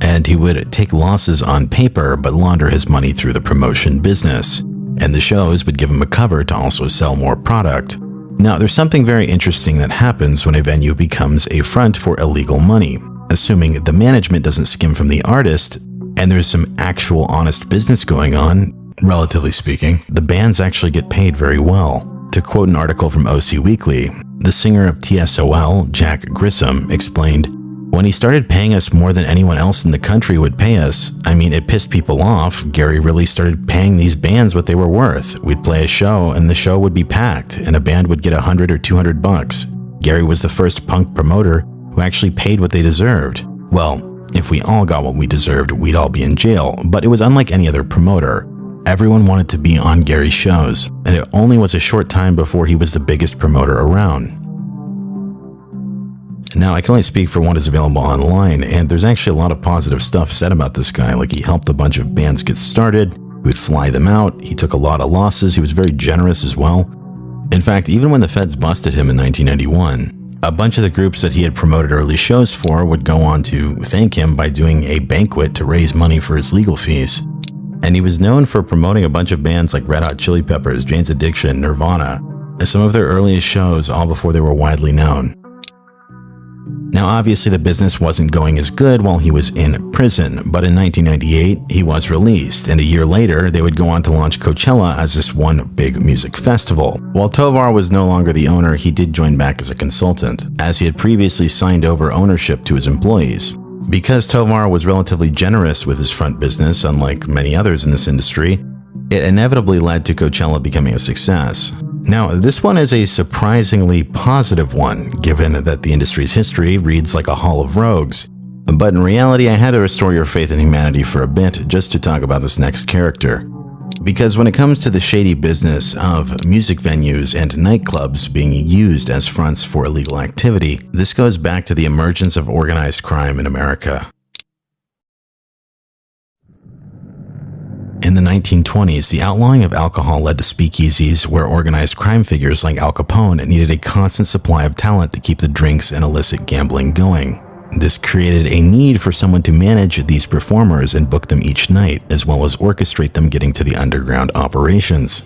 and he would take losses on paper but launder his money through the promotion business, and the shows would give him a cover to also sell more product. Now, there's something very interesting that happens when a venue becomes a front for illegal money. Assuming the management doesn't skim from the artist, and there's some actual honest business going on, relatively speaking, the bands actually get paid very well. To quote an article from OC Weekly, the singer of TSOL, Jack Grissom, explained, "When he started paying us more than anyone else in the country would pay us, I mean, it pissed people off. Gary really started paying these bands what they were worth. We'd play a show, and the show would be packed, and a band would get $100 or $200. Gary was the first punk promoter who actually paid what they deserved. Well, if we all got what we deserved, we'd all be in jail, but it was unlike any other promoter. Everyone wanted to be on Gary's shows, and it only was a short time before he was the biggest promoter around." Now, I can only speak for what is available online, and there's actually a lot of positive stuff said about this guy, like he helped a bunch of bands get started, he would fly them out, he took a lot of losses, he was very generous as well. In fact, even when the feds busted him in 1991, a bunch of the groups that he had promoted early shows for would go on to thank him by doing a banquet to raise money for his legal fees. And he was known for promoting a bunch of bands like Red Hot Chili Peppers, Jane's Addiction, Nirvana, as some of their earliest shows, all before they were widely known. Now, obviously, the business wasn't going as good while he was in prison, but in 1998, he was released, and a year later, they would go on to launch Coachella as this one big music festival. While Tovar was no longer the owner, he did join back as a consultant, as he had previously signed over ownership to his employees. Because Tovar was relatively generous with his front business, unlike many others in this industry, it inevitably led to Coachella becoming a success. Now, this one is a surprisingly positive one, given that the industry's history reads like a hall of rogues. But in reality, I had to restore your faith in humanity for a bit just to talk about this next character. Because when it comes to the shady business of music venues and nightclubs being used as fronts for illegal activity, this goes back to the emergence of organized crime in America. In the 1920s, the outlawing of alcohol led to speakeasies where organized crime figures like Al Capone needed a constant supply of talent to keep the drinks and illicit gambling going. This created a need for someone to manage these performers and book them each night, as well as orchestrate them getting to the underground operations.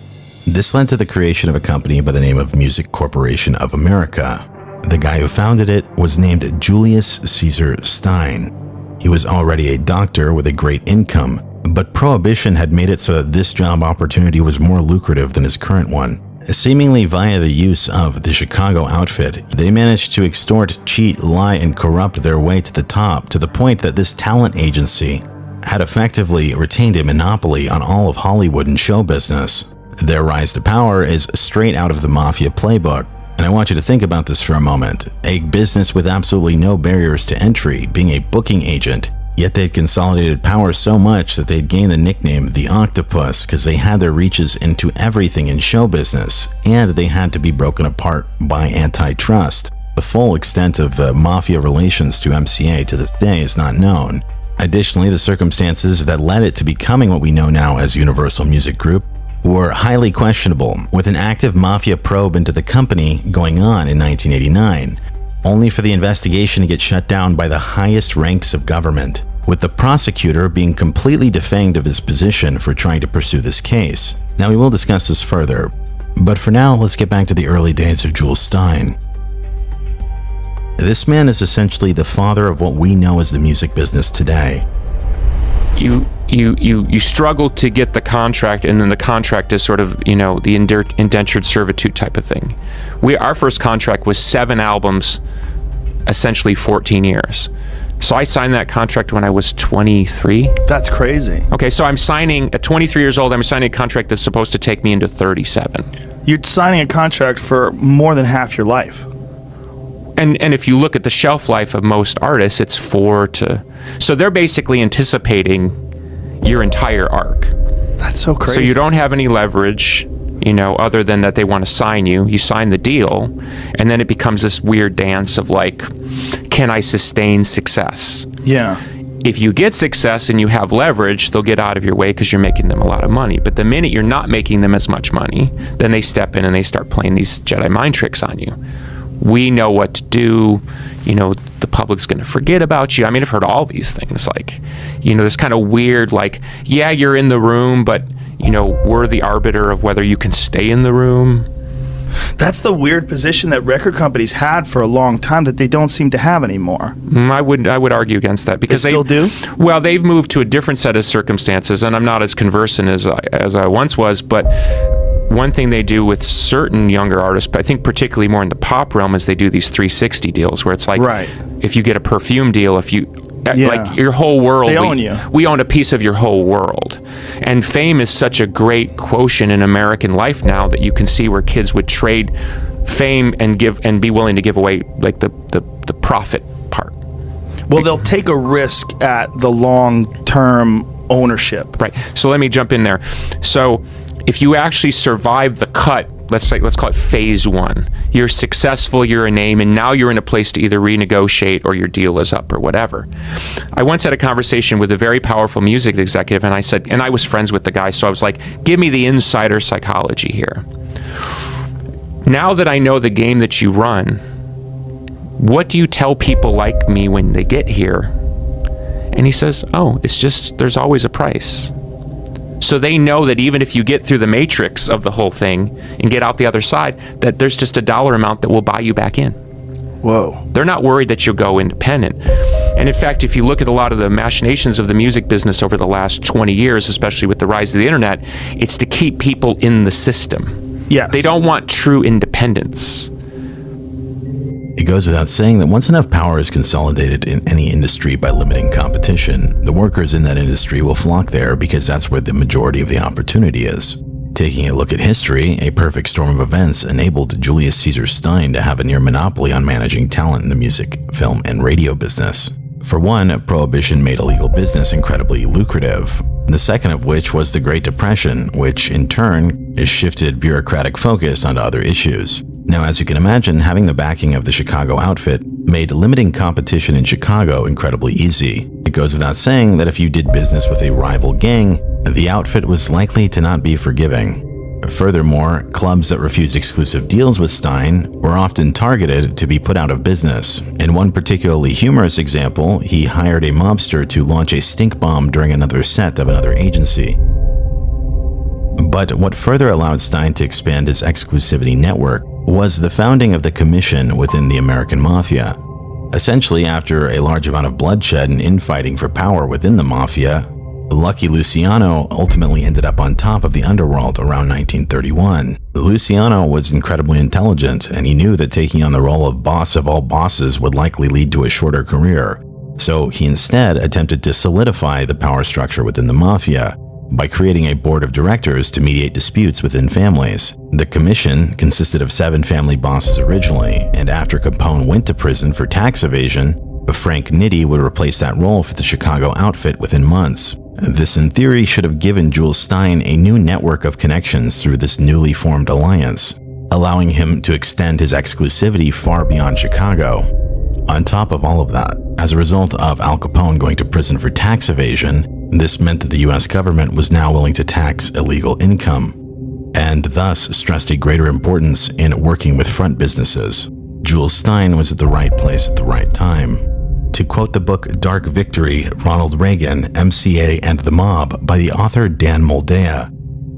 This led to the creation of a company by the name of Music Corporation of America. The guy who founded it was named Julius Caesar Stein. He was already a doctor with a great income, but Prohibition had made it so that this job opportunity was more lucrative than his current one. Seemingly via the use of the Chicago outfit, they managed to extort, cheat, lie, and corrupt their way to the top, to the point that this talent agency had effectively retained a monopoly on all of Hollywood and show business. Their rise to power is straight out of the Mafia playbook. And I want you to think about this for a moment. A business with absolutely no barriers to entry, being a booking agent, yet they'd consolidated power so much that they'd gained the nickname the Octopus because they had their reaches into everything in show business, and they had to be broken apart by antitrust. The full extent of the Mafia relations to MCA to this day is not known. Additionally, the circumstances that led it to becoming what we know now as Universal Music Group were highly questionable, with an active Mafia probe into the company going on in 1989, only for the investigation to get shut down by the highest ranks of government, with the prosecutor being completely defanged of his position for trying to pursue this case. Now, we will discuss this further, but for now, let's get back to the early days of Jules Stein. This man is essentially the father of what we know as the music business today. You struggle to get the contract, and then the contract is sort of, the indentured servitude type of thing. Our first contract was 7 albums, essentially 14 years. So I signed that contract when I was 23. That's crazy. Okay, so I'm signing, at 23 years old, I'm signing a contract that's supposed to take me into 37. You're signing a contract for more than half your life. And if you look at the shelf life of most artists, it's 4 to... So they're basically anticipating your entire arc. That's so crazy. So you don't have any leverage, other than that they want to sign you. You sign the deal, and then it becomes this weird dance of like, can I sustain success? Yeah. If you get success and you have leverage, they'll get out of your way because you're making them a lot of money. But the minute you're not making them as much money, then they step in and they start playing these Jedi mind tricks on you. We know what to do. The public's going to forget about you. I mean, I've heard all these things, like, this kind of weird, like, yeah, you're in the room, but, we're the arbiter of whether you can stay in the room. That's the weird position that record companies had for a long time that they don't seem to have anymore. I would argue against that, because they still do. Well, they've moved to a different set of circumstances, and I'm not as conversant as I once was. But one thing they do with certain younger artists, but I think particularly more in the pop realm, is they do these 360 deals, where it's like, if you get a perfume deal, like your whole world, they own you. We own a piece of your whole world. And fame is such a great quotient in American life now that you can see where kids would trade fame and be willing to give away like the profit part. Well, they'll take a risk at the long-term ownership. Right. So let me jump in there. So if you actually survive the cut, let's call it phase 1. You're successful, you're a name, and now you're in a place to either renegotiate or your deal is up or whatever. I once had a conversation with a very powerful music executive, and I said, and I was friends with the guy, so I was like, give me the insider psychology here. Now that I know the game that you run, what do you tell people like me when they get here? And he says, it's just, there's always a price. So they know that even if you get through the matrix of the whole thing and get out the other side, that there's just a dollar amount that will buy you back in. Whoa. They're not worried that you'll go independent. And in fact, if you look at a lot of the machinations of the music business over the last 20 years, especially with the rise of the internet, it's to keep people in the system. Yes. They don't want true independence. It goes without saying that once enough power is consolidated in any industry by limiting competition, the workers in that industry will flock there because that's where the majority of the opportunity is. Taking a look at history, a perfect storm of events enabled Julius Caesar Stein to have a near monopoly on managing talent in the music, film, and radio business. For one, prohibition made illegal business incredibly lucrative. The second of which was the Great Depression, which in turn shifted bureaucratic focus onto other issues. Now, as you can imagine, having the backing of the Chicago outfit made limiting competition in Chicago incredibly easy. It goes without saying that if you did business with a rival gang, the outfit was likely to not be forgiving. Furthermore, clubs that refused exclusive deals with Stein were often targeted to be put out of business. In one particularly humorous example, he hired a mobster to launch a stink bomb during another set of another agency. But what further allowed Stein to expand his exclusivity network was the founding of the Commission within the American Mafia. Essentially, after a large amount of bloodshed and infighting for power within the Mafia, Lucky Luciano ultimately ended up on top of the underworld around 1931. Luciano was incredibly intelligent, and he knew that taking on the role of boss of all bosses would likely lead to a shorter career. So he instead attempted to solidify the power structure within the Mafia by creating a board of directors to mediate disputes within families. The commission consisted of 7 family bosses originally, and after Capone went to prison for tax evasion, Frank Nitti would replace that role for the Chicago outfit within months. This, in theory, should have given Jules Stein a new network of connections through this newly formed alliance, allowing him to extend his exclusivity far beyond Chicago. On top of all of that, as a result of Al Capone going to prison for tax evasion, this meant that the US government was now willing to tax illegal income, and thus stressed a greater importance in working with front businesses. Jules Stein was at the right place at the right time. To quote the book Dark Victory, Ronald Reagan, MCA and the Mob by the author Dan Moldea,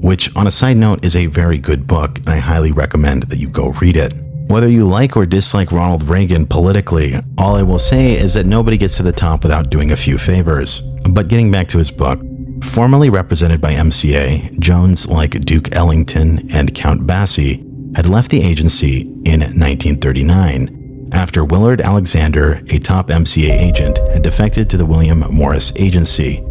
which on a side note is a very good book, I highly recommend that you go read it. Whether you like or dislike Ronald Reagan politically, all I will say is that nobody gets to the top without doing a few favors. But getting back to his book, formerly represented by MCA, Jones, like Duke Ellington and Count Basie, had left the agency in 1939, after Willard Alexander, a top MCA agent, had defected to the William Morris Agency.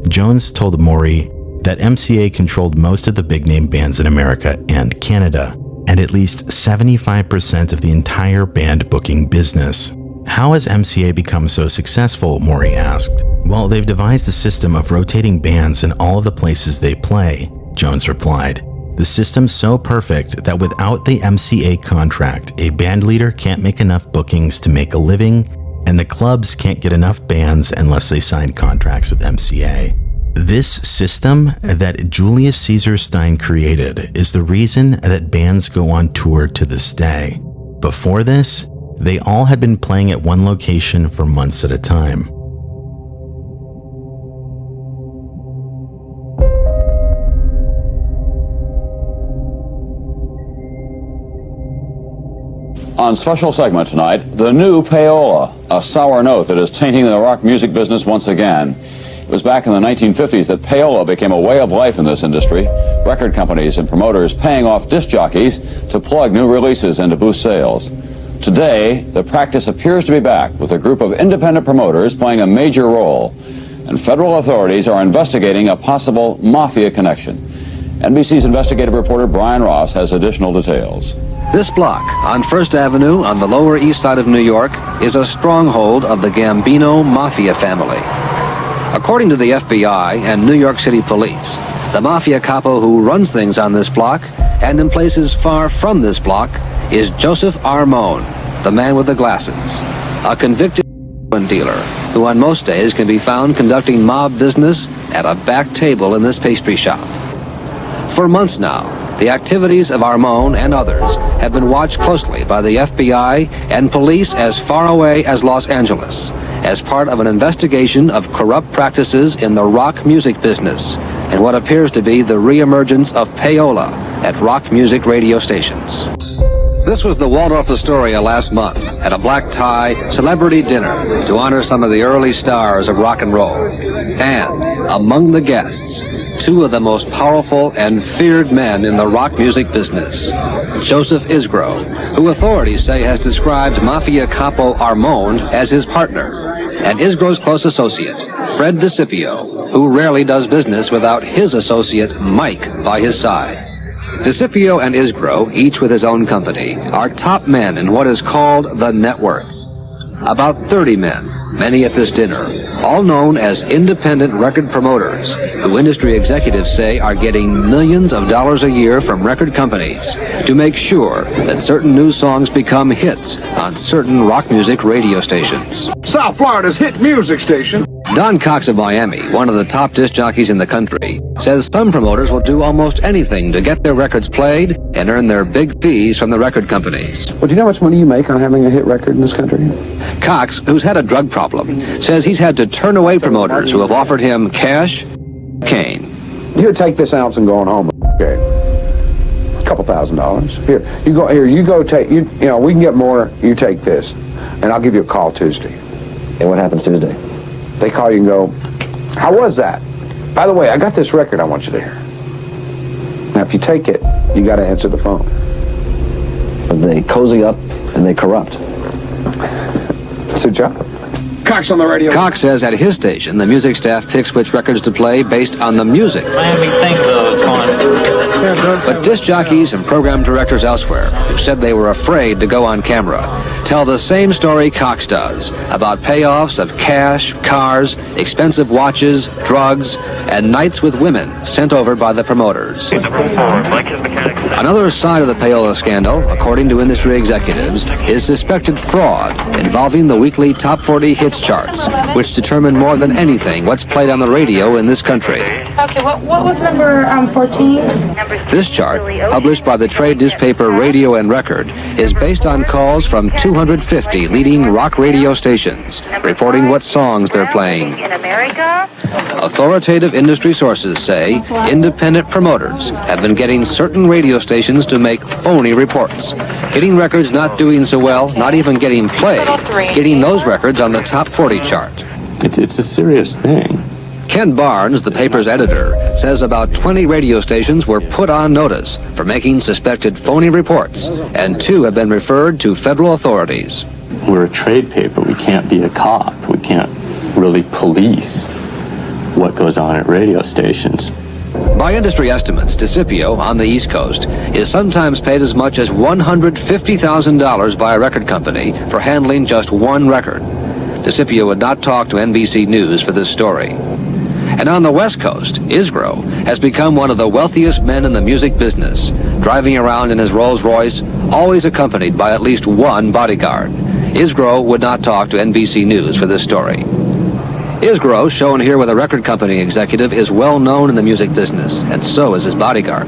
Jones told Morey that MCA controlled most of the big-name bands in America and Canada, and at least 75% of the entire band booking business. How has MCA become so successful, Maury asked. Well, they've devised a system of rotating bands in all of the places they play, Jones replied. The system's so perfect that without the MCA contract, a band leader can't make enough bookings to make a living, and the clubs can't get enough bands unless they sign contracts with MCA. This system that Julius Caesar Stein created is the reason that bands go on tour to this day. Before this, they all had been playing at one location for months at a time. On special segment tonight, the new payola, a sour note that is tainting the rock music business once again. It was back in the 1950s that payola became a way of life in this industry, record companies and promoters paying off disc jockeys to plug new releases and to boost sales. Today, the practice appears to be back, with a group of independent promoters playing a major role, and federal authorities are investigating a possible mafia connection. NBC's investigative reporter Brian Ross has additional details. This block on First Avenue on the Lower East Side of New York is a stronghold of the Gambino Mafia family. According to the FBI and New York City Police, the Mafia capo who runs things on this block and in places far from this block is Joseph Armone, the man with the glasses, a convicted dealer who on most days can be found conducting mob business at a back table in this pastry shop. For months now, the activities of Armone and others have been watched closely by the FBI and police as far away as Los Angeles, as part of an investigation of corrupt practices in the rock music business and what appears to be the reemergence of payola at rock music radio stations. This was the Waldorf Astoria last month at a black tie celebrity dinner to honor some of the early stars of rock and roll. And among the guests, two of the most powerful and feared men in the rock music business. Joseph Isgro, who authorities say has described Mafia capo Armone as his partner, and Isgro's close associate, Fred DeCipio, who rarely does business without his associate, Mike, by his side. DeCipio and Isgro, each with his own company, are top men in what is called the network. About 30 men, many at this dinner, all known as independent record promoters, who industry executives say are getting millions of dollars a year from record companies to make sure that certain new songs become hits on certain rock music radio stations. South Florida's hit music station. Don Cox of Miami, one of the top disc jockeys in the country, says some promoters will do almost anything to get their records played and earn their big fees from the record companies. Well, do you know how much money you make on having a hit record in this country? Cox, who's had a drug problem, says he's had to turn away promoters who have offered him cash, cane. You take this ounce and going home, okay? A couple $1,000. Here, you go take, you know, we can get more, you take this, and I'll give you a call Tuesday. And what happens Tuesday? They call you and go, how was that? By the way, I got this record I want you to hear. Now, if you take it, you got to answer the phone. But they cozy up and they corrupt. That's their job. Cox on the radio. Cox says at his station, the music staff picks which records to play based on the music. Miami think though is going. But disc jockeys and program directors elsewhere, who said they were afraid to go on camera, tell the same story Cox does about payoffs of cash, cars, expensive watches, drugs, and nights with women sent over by the promoters. Another side of the payola scandal, according to industry executives, is suspected fraud involving the weekly Top 40 Hits charts, which determine more than anything what's played on the radio in this country. Okay, what was number 14? This chart, published by the trade newspaper Radio and Record, is based on calls from 250 leading rock radio stations, reporting what songs they're playing. Authoritative industry sources say independent promoters have been getting certain radio stations to make phony reports, getting records not doing so well, not even getting played, getting those records on the Top 40 chart. It's a serious thing. Ken Barnes, the paper's editor, says about 20 radio stations were put on notice for making suspected phony reports, and 2 have been referred to federal authorities. We're a trade paper. We can't be a cop. We can't really police what goes on at radio stations. By industry estimates, DeCipio, on the East Coast, is sometimes paid as much as $150,000 by a record company for handling just one record. DeCipio would not talk to NBC News for this story. And on the West Coast, Isgro has become one of the wealthiest men in the music business, driving around in his Rolls Royce, always accompanied by at least one bodyguard. Isgro would not talk to NBC News for this story. Isgro, shown here with a record company executive, is well known in the music business, and so is his bodyguard.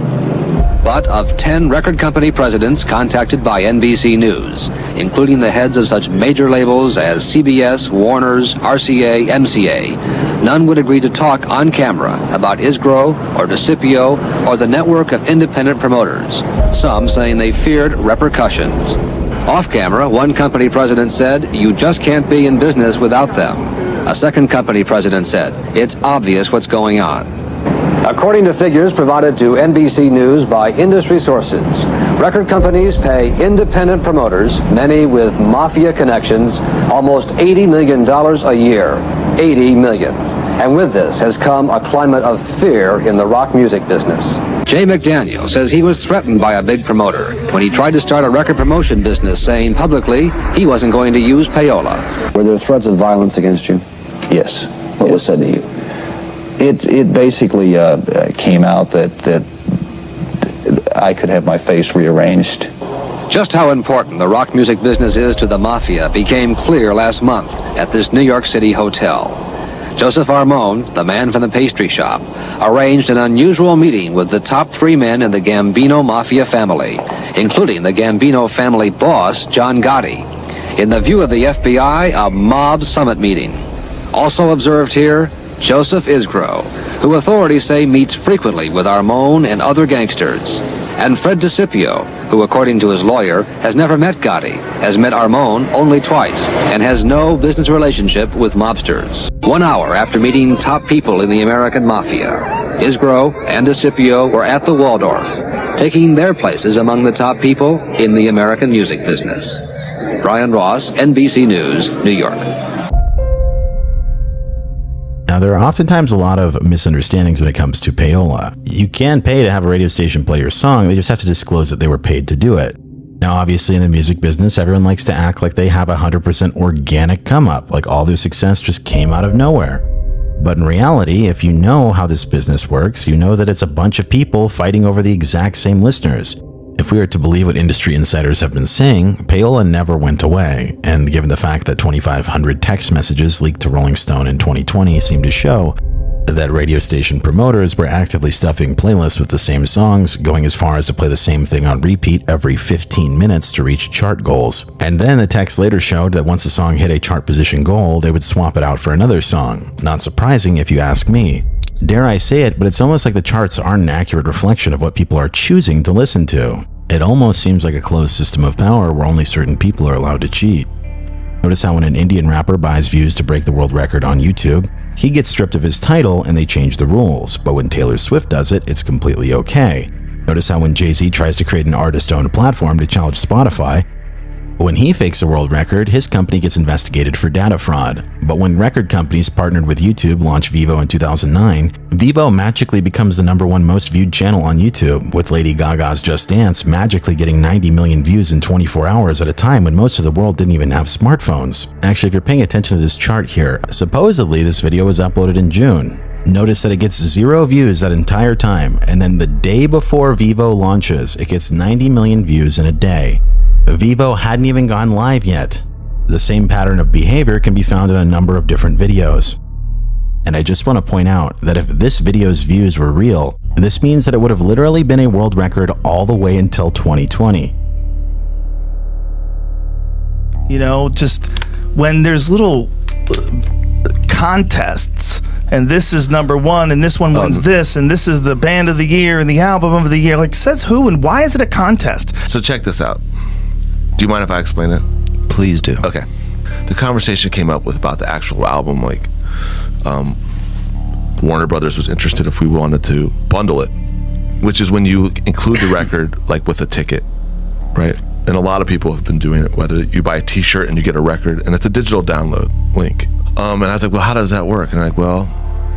But of 10 record company presidents contacted by NBC News, including the heads of such major labels as CBS, Warner's, RCA, MCA, none would agree to talk on camera about Isgro or DeCipio or the network of independent promoters, some saying they feared repercussions. Off camera, one company president said, "You just can't be in business without them." A second company president said, "It's obvious what's going on." According to figures provided to NBC News by industry sources, record companies pay independent promoters, many with mafia connections, almost $80 million a year. $80 million. And with this has come a climate of fear in the rock music business. Jay McDaniel says he was threatened by a big promoter when he tried to start a record promotion business, saying publicly he wasn't going to use payola. Were there threats of violence against you? Yes. What was said to you? It basically came out that I could have my face rearranged. Just how important the rock music business is to the mafia became clear last month at this New York City hotel. Joseph Armone, the man from the pastry shop, arranged an unusual meeting with the top 3 men in the Gambino mafia family, including the Gambino family boss, John Gotti. In the view of the FBI, a mob summit meeting. Also observed here, Joseph Isgro, who authorities say meets frequently with Armone and other gangsters. And Fred DeCipio, who according to his lawyer has never met Gotti, has met Armone only twice, and has no business relationship with mobsters. 1 hour after meeting top people in the American Mafia, Isgro and DeCipio were at the Waldorf, taking their places among the top people in the American music business. Brian Ross, NBC News, New York. Now, there are oftentimes a lot of misunderstandings when it comes to payola. You can pay to have a radio station play your song, they just have to disclose that they were paid to do it. Now, obviously, in the music business, everyone likes to act like they have 100% organic come up, like all their success just came out of nowhere. But in reality, if you know how this business works, you know that it's a bunch of people fighting over the exact same listeners. If we are to believe what industry insiders have been saying, payola never went away, and given the fact that 2,500 text messages leaked to Rolling Stone in 2020 seem to show that radio station promoters were actively stuffing playlists with the same songs, going as far as to play the same thing on repeat every 15 minutes to reach chart goals. And then the text later showed that once a song hit a chart position goal, they would swap it out for another song. Not surprising if you ask me. Dare I say it, but it's almost like the charts aren't an accurate reflection of what people are choosing to listen to. It almost seems like a closed system of power where only certain people are allowed to cheat. Notice how when an Indian rapper buys views to break the world record on YouTube, he gets stripped of his title and they change the rules, but when Taylor Swift does it, it's completely okay. Notice how when Jay-Z tries to create an artist-owned platform to challenge Spotify, when he fakes a world record, his company gets investigated for data fraud. But when record companies partnered with YouTube launched Vevo in 2009, Vevo magically becomes the #1 most viewed channel on YouTube, with Lady Gaga's Just Dance magically getting 90 million views in 24 hours at a time when most of the world didn't even have smartphones. Actually, if you're paying attention to this chart here, supposedly this video was uploaded in June. Notice that it gets 0 views that entire time, and then the day before Vevo launches, it gets 90 million views in a day. Vevo hadn't even gone live yet. The same pattern of behavior can be found in a number of different videos. And I just want to point out that if this video's views were real, this means that it would have literally been a world record all the way until 2020. You know, just when there's little contests, and this is #1, and this one wins this, and this is the band of the year and the album of the year, like says who and why is it a contest? So check this out. Do you mind if I explain it? Please do. Okay. The conversation came up with about the actual album, like Warner Brothers was interested if we wanted to bundle it, which is when you include the record like with a ticket, right? And a lot of people have been doing it, whether you buy a t-shirt and you get a record and it's a digital download link. And I was like, well, how does that work? And I'm like, well,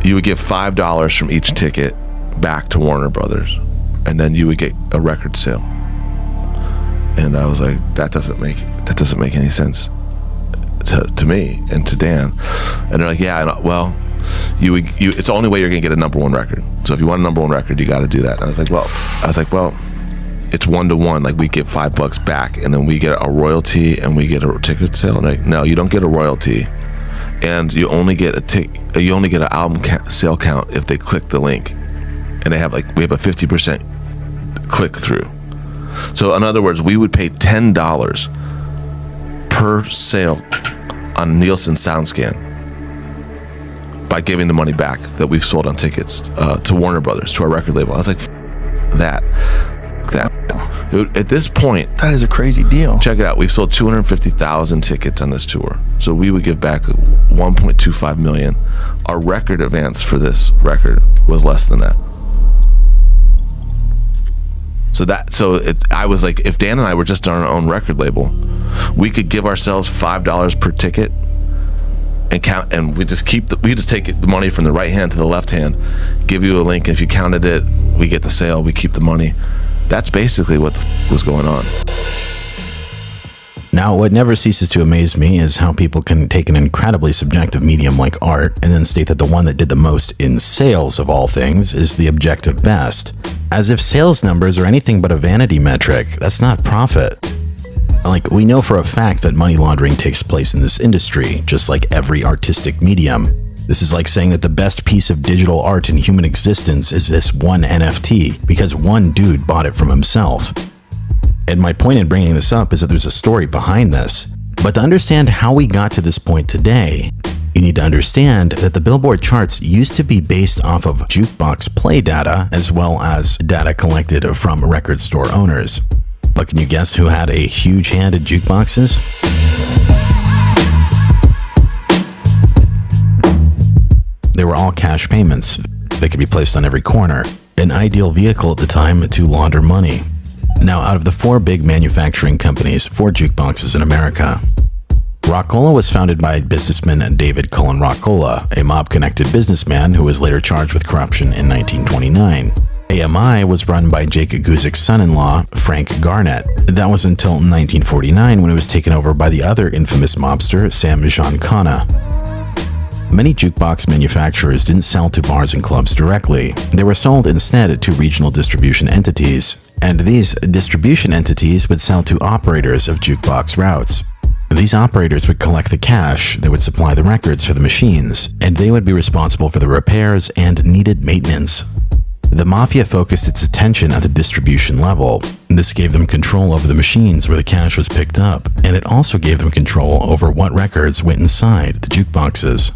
you would get $5 from each ticket back to Warner Brothers, and then you would get a record sale. And I was like, that doesn't make any sense to me and to Dan. And they're like, yeah, I know. Well, it's the only way you're gonna get a number one record. So if you want a number one record, you got to do that. And I was like, well, it's 1-to-1. Like, we get $5 back, and then we get a royalty, and we get a ticket sale. And like, no, you don't get a royalty, and you only get an album sale count if they click the link, and we have a 50% click through. So in other words, we would pay $10 per sale on Nielsen SoundScan by giving the money back that we've sold on tickets to Warner Brothers, to our record label. I was like, that. At this point, that is a crazy deal. Check it out. We've sold 250,000 tickets on this tour. So we would give back 1.25 million. Our record advance for this record was less than that. I was like, if Dan and I were just on our own record label, we could give ourselves $5 per ticket and count, and we just take the money from the right hand to the left hand, give you a link. If you counted it, we get the sale, we keep the money. That's basically what was going on. Now, what never ceases to amaze me is how people can take an incredibly subjective medium like art and then state that the one that did the most in sales of all things is the objective best. As if sales numbers are anything but a vanity metric. That's not profit. Like, we know for a fact that money laundering takes place in this industry, just like every artistic medium. This is like saying that the best piece of digital art in human existence is this one NFT, because one dude bought it from himself. And my point in bringing this up is that there's a story behind this. But to understand how we got to this point today, you need to understand that the Billboard charts used to be based off of jukebox play data, as well as data collected from record store owners. But can you guess who had a huge hand in jukeboxes? They were all cash payments. They could be placed on every corner. An ideal vehicle at the time to launder money. Now, out of the 4 big manufacturing companies for jukeboxes in America, Rockola was founded by businessman David Cullen Rockola, a mob-connected businessman who was later charged with corruption in 1929. AMI was run by Jake Guzik's son-in-law, Frank Garnett. That was until 1949 when it was taken over by the other infamous mobster, Sam Giancana. Many jukebox manufacturers didn't sell to bars and clubs directly. They were sold instead to regional distribution entities, and these distribution entities would sell to operators of jukebox routes. These operators would collect the cash, they would supply the records for the machines, and they would be responsible for the repairs and needed maintenance. The mafia focused its attention at the distribution level. This gave them control over the machines where the cash was picked up, and it also gave them control over what records went inside the jukeboxes.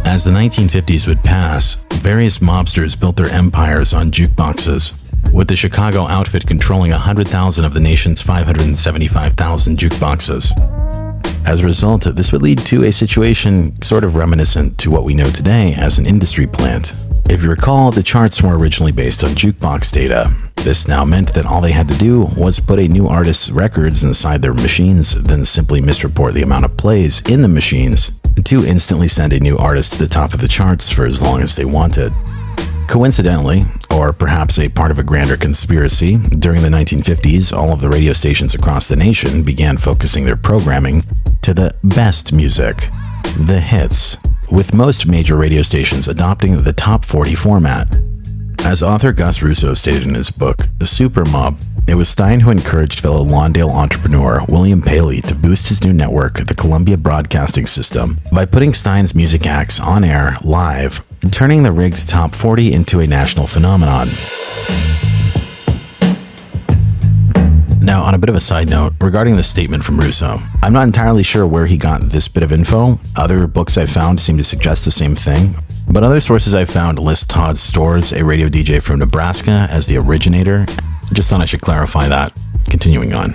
As the 1950s would pass, various mobsters built their empires on jukeboxes, with the Chicago outfit controlling 100,000 of the nation's 575,000 jukeboxes. As a result, this would lead to a situation sort of reminiscent to what we know today as an industry plant. If you recall, the charts were originally based on jukebox data. This now meant that all they had to do was put a new artist's records inside their machines, then simply misreport the amount of plays in the machines to instantly send a new artist to the top of the charts for as long as they wanted. Coincidentally, or perhaps a part of a grander conspiracy, during the 1950s, all of the radio stations across the nation began focusing their programming to the best music, the hits, with most major radio stations adopting the top 40 format. As author Gus Russo stated in his book, The Super Mob, it was Stein who encouraged fellow Lawndale entrepreneur William Paley to boost his new network, the Columbia Broadcasting System, by putting Stein's music acts on air live, turning the rigged top 40 into a national phenomenon. Now, on a bit of a side note, regarding this statement from Russo, I'm not entirely sure where he got this bit of info. Other books I've found seem to suggest the same thing, but other sources I've found list Todd Storrs, a radio DJ from Nebraska, as the originator. Just thought I should clarify that. Continuing on.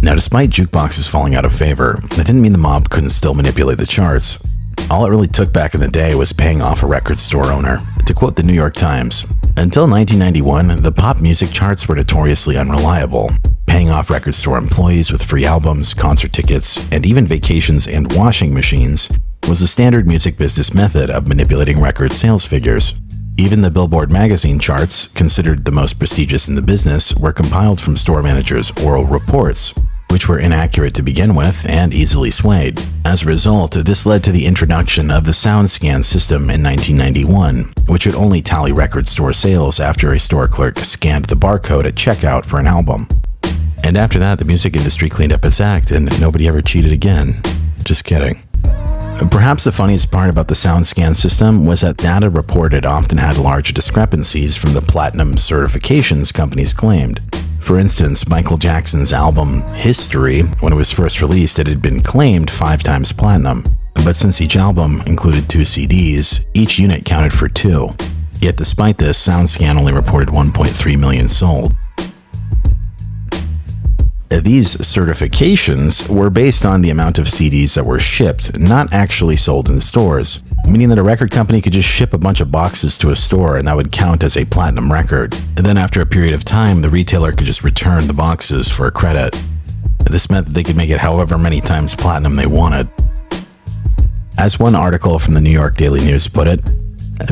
Now, despite jukeboxes falling out of favor, that didn't mean the mob couldn't still manipulate the charts. All it really took back in the day was paying off a record store owner. To quote the New York Times, until 1991, the pop music charts were notoriously unreliable. Paying off record store employees with free albums, concert tickets, and even vacations and washing machines was the standard music business method of manipulating record sales figures. Even the Billboard magazine charts, considered the most prestigious in the business, were compiled from store managers' oral reports, which were inaccurate to begin with and easily swayed. As a result, this led to the introduction of the SoundScan system in 1991, which would only tally record store sales after a store clerk scanned the barcode at checkout for an album. And after that, the music industry cleaned up its act and nobody ever cheated again. Just kidding. Perhaps the funniest part about the SoundScan system was that data reported often had large discrepancies from the platinum certifications companies claimed. For instance, Michael Jackson's album History, when it was first released, it had been claimed 5 times platinum. But since each album included 2 CDs, each unit counted for 2. Yet despite this, SoundScan only reported 1.3 million sold. These certifications were based on the amount of CDs that were shipped, not actually sold in stores, meaning that a record company could just ship a bunch of boxes to a store and that would count as a platinum record. And then after a period of time, the retailer could just return the boxes for a credit. This meant that they could make it however many times platinum they wanted. As one article from the New York Daily News put it,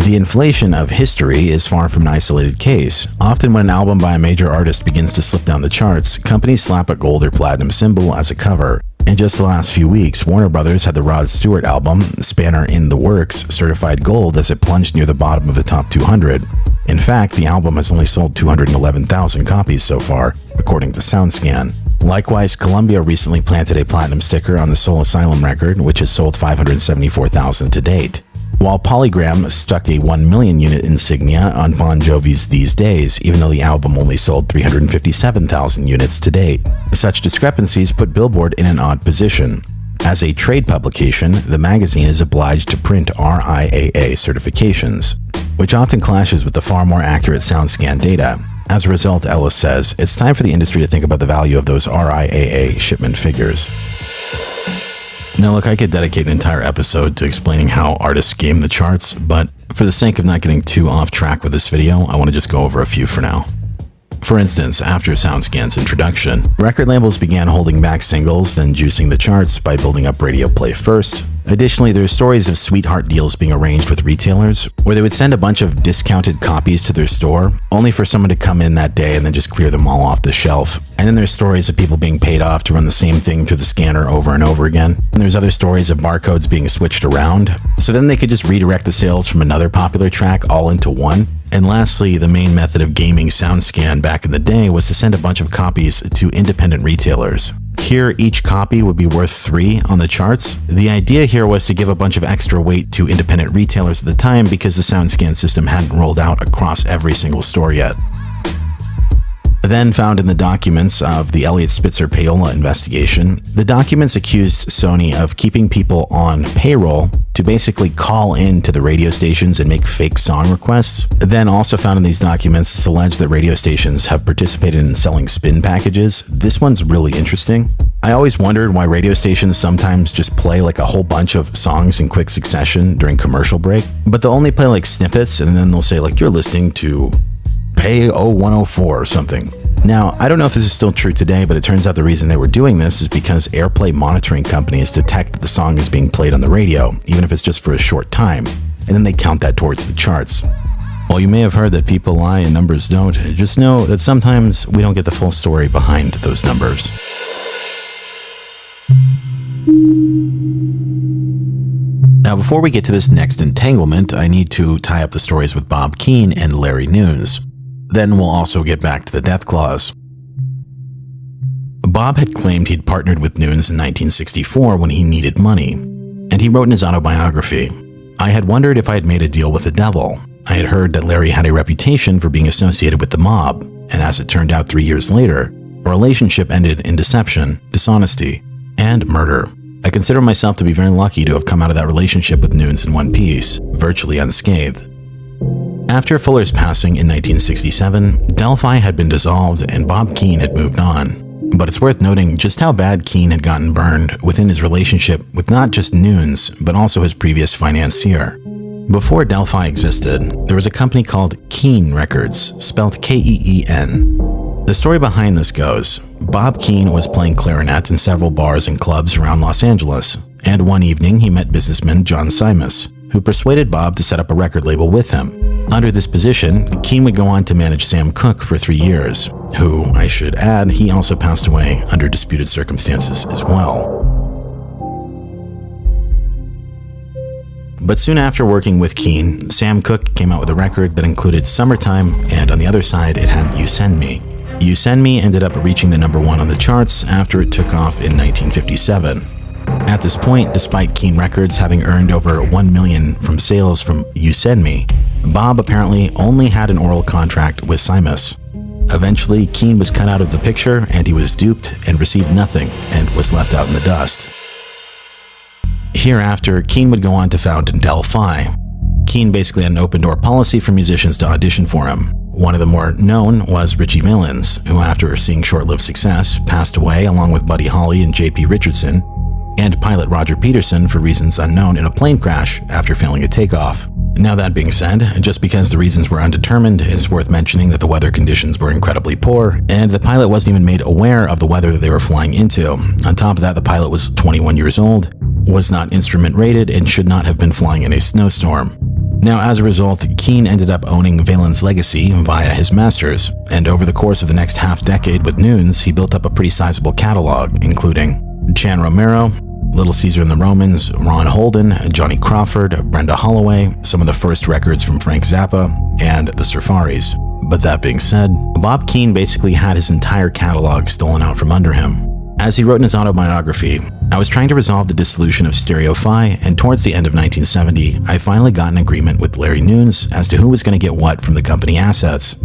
the inflation of history is far from an isolated case. Often when an album by a major artist begins to slip down the charts, companies slap a gold or platinum symbol as a cover. In just the last few weeks, Warner Brothers had the Rod Stewart album, Spanner in the Works, certified gold as it plunged near the bottom of the top 200. In fact, the album has only sold 211,000 copies so far, according to SoundScan. Likewise, Columbia recently planted a platinum sticker on the Soul Asylum record, which has sold 574,000 to date. While Polygram stuck a 1 million unit insignia on Bon Jovi's These Days, even though the album only sold 357,000 units to date. Such discrepancies put Billboard in an odd position. As a trade publication, the magazine is obliged to print RIAA certifications, which often clashes with the far more accurate SoundScan data. As a result, Ellis says, it's time for the industry to think about the value of those RIAA shipment figures. Now look, I could dedicate an entire episode to explaining how artists game the charts, but for the sake of not getting too off track with this video, I want to just go over a few for now. For instance, after SoundScan's introduction, record labels began holding back singles, then juicing the charts by building up radio play first. Additionally, there are stories of sweetheart deals being arranged with retailers, where they would send a bunch of discounted copies to their store, only for someone to come in that day and then just clear them all off the shelf. And then there's stories of people being paid off to run the same thing through the scanner over and over again. And there's other stories of barcodes being switched around, so then they could just redirect the sales from another popular track all into one. And lastly, the main method of gaming SoundScan back in the day was to send a bunch of copies to independent retailers. Here, each copy would be worth 3 on the charts. The idea here was to give a bunch of extra weight to independent retailers at the time because the SoundScan system hadn't rolled out across every single store yet. Then found in the documents of the Elliot Spitzer payola investigation, the documents accused Sony of keeping people on payroll to basically call in to the radio stations and make fake song requests. Then also found in these documents, it's alleged that radio stations have participated in selling spin packages. This one's really interesting. I always wondered why radio stations sometimes just play like a whole bunch of songs in quick succession during commercial break, but they'll only play like snippets and then they'll say like, you're listening to Pay 0104 or something. Now, I don't know if this is still true today, but it turns out the reason they were doing this is because airplay monitoring companies detect that the song is being played on the radio, even if it's just for a short time, and then they count that towards the charts. While you may have heard that people lie and numbers don't, just know that sometimes we don't get the full story behind those numbers. Now, before we get to this next entanglement, I need to tie up the stories with Bob Keane and Larry Nunes. Then we'll also get back to the death clause. Bob had claimed he'd partnered with Nunes in 1964 when he needed money, and he wrote in his autobiography, I had wondered if I had made a deal with the devil. I had heard that Larry had a reputation for being associated with the mob, and as it turned out 3 years later, our relationship ended in deception, dishonesty, and murder. I consider myself to be very lucky to have come out of that relationship with Nunes in one piece, virtually unscathed. After Fuller's passing in 1967, Delphi had been dissolved and Bob Keane had moved on. But it's worth noting just how bad Keane had gotten burned within his relationship with not just Nunes, but also his previous financier. Before Delphi existed, there was a company called Keane Records, spelled K-E-E-N. The story behind this goes, Bob Keane was playing clarinet in several bars and clubs around Los Angeles, and one evening he met businessman John Simus, who persuaded Bob to set up a record label with him. Under this position, Keane would go on to manage Sam Cooke for 3 years, who, I should add, he also passed away under disputed circumstances as well. But soon after working with Keane, Sam Cooke came out with a record that included Summertime, and on the other side it had You Send Me. You Send Me ended up reaching the #1 on the charts after it took off in 1957. At this point, despite Keane Records having earned over $1 million from sales from You Send Me, Bob apparently only had an oral contract with Simus. Eventually, Keane was cut out of the picture and he was duped and received nothing and was left out in the dust. Hereafter, Keane would go on to found Delphi. Keane basically had an open-door policy for musicians to audition for him. One of the more known was Richie Valens, who after seeing short-lived success, passed away along with Buddy Holly and J.P. Richardson, and pilot Roger Peterson for reasons unknown in a plane crash after failing a takeoff. Now that being said, just because the reasons were undetermined, it's worth mentioning that the weather conditions were incredibly poor, and the pilot wasn't even made aware of the weather that they were flying into. On top of that, the pilot was 21 years old, was not instrument rated, and should not have been flying in a snowstorm. Now, as a result, Keane ended up owning Valens' legacy via his masters, and over the course of the next half-decade with Nunes, he built up a pretty sizable catalog, including Chan Romero, Little Caesar and the Romans, Ron Holden, Johnny Crawford, Brenda Holloway, some of the first records from Frank Zappa, and the Surfaris. But that being said, Bob Keane basically had his entire catalog stolen out from under him. As he wrote in his autobiography, I was trying to resolve the dissolution of Stereophi, and towards the end of 1970, I finally got an agreement with Larry Nunes as to who was going to get what from the company assets.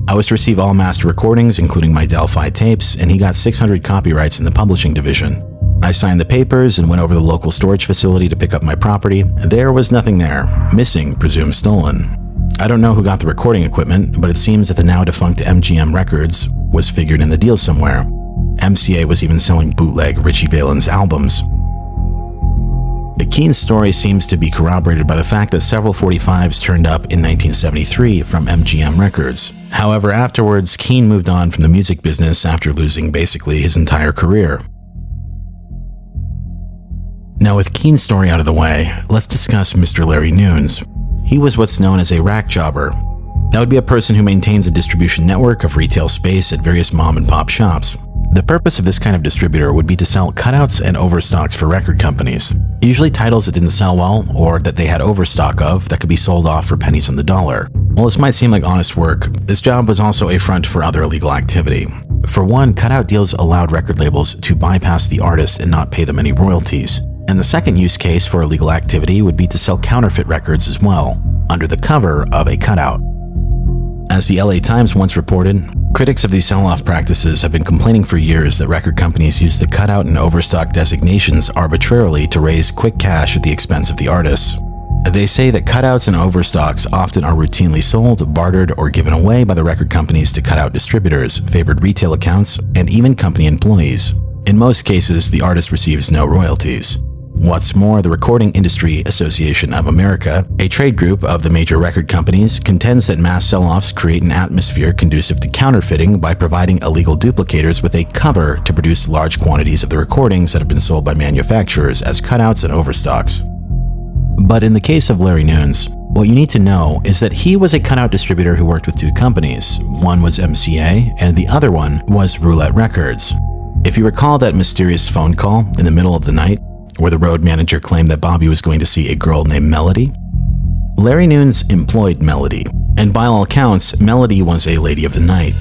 I was to receive all master recordings, including my Delphi tapes, and he got 600 copyrights in the publishing division. I signed the papers and went over to the local storage facility to pick up my property. There was nothing there. Missing, presumed stolen. I don't know who got the recording equipment, but it seems that the now defunct MGM Records was figured in the deal somewhere. MCA was even selling bootleg Richie Valens albums. The Keane story seems to be corroborated by the fact that several 45s turned up in 1973 from MGM Records. However, afterwards, Keane moved on from the music business after losing basically his entire career. Now, with Keane's story out of the way, let's discuss Mr. Larry Nunes. He was what's known as a rack jobber. That would be a person who maintains a distribution network of retail space at various mom-and-pop shops. The purpose of this kind of distributor would be to sell cutouts and overstocks for record companies, usually titles that didn't sell well or that they had overstock of that could be sold off for pennies on the dollar. While this might seem like honest work, this job was also a front for other illegal activity. For one, cutout deals allowed record labels to bypass the artist and not pay them any royalties. And the second use case for illegal activity would be to sell counterfeit records as well, under the cover of a cutout. As the LA Times once reported, critics of these sell-off practices have been complaining for years that record companies use the cutout and overstock designations arbitrarily to raise quick cash at the expense of the artists. They say that cutouts and overstocks often are routinely sold, bartered, or given away by the record companies to cutout distributors, favored retail accounts, and even company employees. In most cases, the artist receives no royalties. What's more, the Recording Industry Association of America, a trade group of the major record companies, contends that mass sell-offs create an atmosphere conducive to counterfeiting by providing illegal duplicators with a cover to produce large quantities of the recordings that have been sold by manufacturers as cutouts and overstocks. But in the case of Larry Nunes, what you need to know is that he was a cutout distributor who worked with two companies. One was MCA, and the other one was Roulette Records. If you recall that mysterious phone call in the middle of the night, where the road manager claimed that Bobby was going to see a girl named Melody, Larry Nunes employed Melody, and by all accounts, Melody was a lady of the night.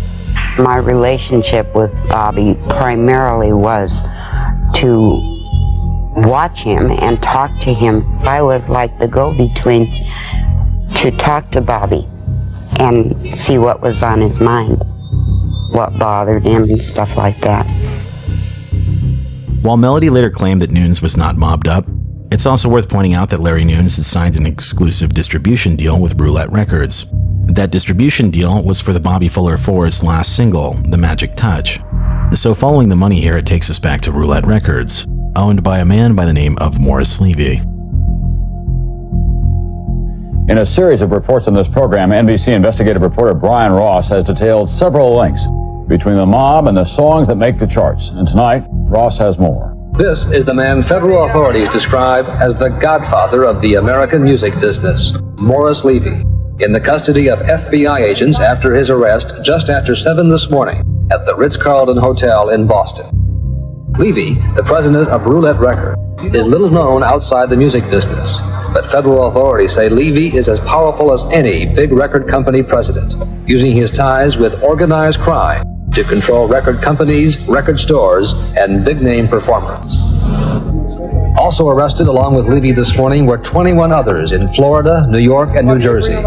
My relationship with Bobby primarily was to watch him and talk to him. I was like the go-between to talk to Bobby and see what was on his mind, what bothered him and stuff like that. While Melody later claimed that Nunes was not mobbed up, it's also worth pointing out that Larry Nunes had signed an exclusive distribution deal with Roulette Records. That distribution deal was for the Bobby Fuller 4's last single, The Magic Touch. So following the money here, it takes us back to Roulette Records, owned by a man by the name of Morris Levy. In a series of reports on this program, NBC investigative reporter Brian Ross has detailed several links between the mob and the songs that make the charts. And tonight, Ross has more. This is the man federal authorities describe as the godfather of the American music business, Morris Levy. in the custody of FBI agents after his arrest just after 7 this morning at the Ritz-Carlton Hotel in Boston. Levy, the president of Roulette Records, is little known outside the music business, but federal authorities say Levy is as powerful as any big record company president, using his ties with organized crime to control record companies, record stores, and big-name performers. Also arrested along with Levy this morning were 21 others in Florida, New York, and New Jersey,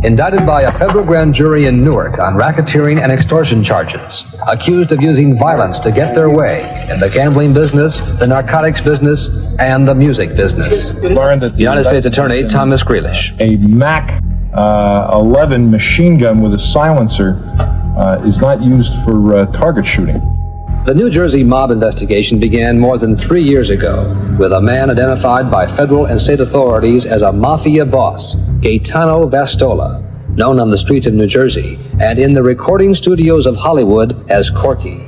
indicted by a federal grand jury in Newark on racketeering and extortion charges, accused of using violence to get their way in the gambling business, the narcotics business, and the music business. United States Attorney Thomas Grealish. A Mac 11 machine gun with a silencer is not used for target shooting. The New Jersey mob investigation began more than 3 years ago with a man identified by federal and state authorities as a mafia boss, Gaetano Vastola, known on the streets of New Jersey and in the recording studios of Hollywood as Corky.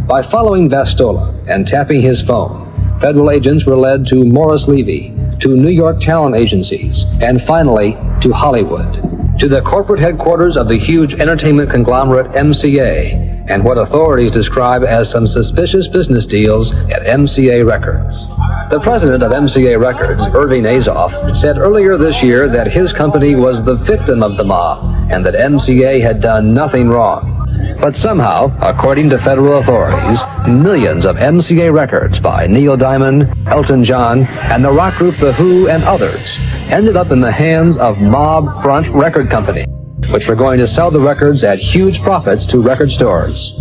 By following Vastola and tapping his phone, federal agents were led to Morris Levy, to New York talent agencies, and finally to Hollywood, to the corporate headquarters of the huge entertainment conglomerate MCA, and what authorities describe as some suspicious business deals at MCA Records. The president of MCA Records, Irving Azoff, said earlier this year that his company was the victim of the mob and that MCA had done nothing wrong. But somehow, according to federal authorities, millions of MCA records by Neil Diamond, Elton John, and the rock group The Who and others ended up in the hands of mob front record companies, which were going to sell the records at huge profits to record stores.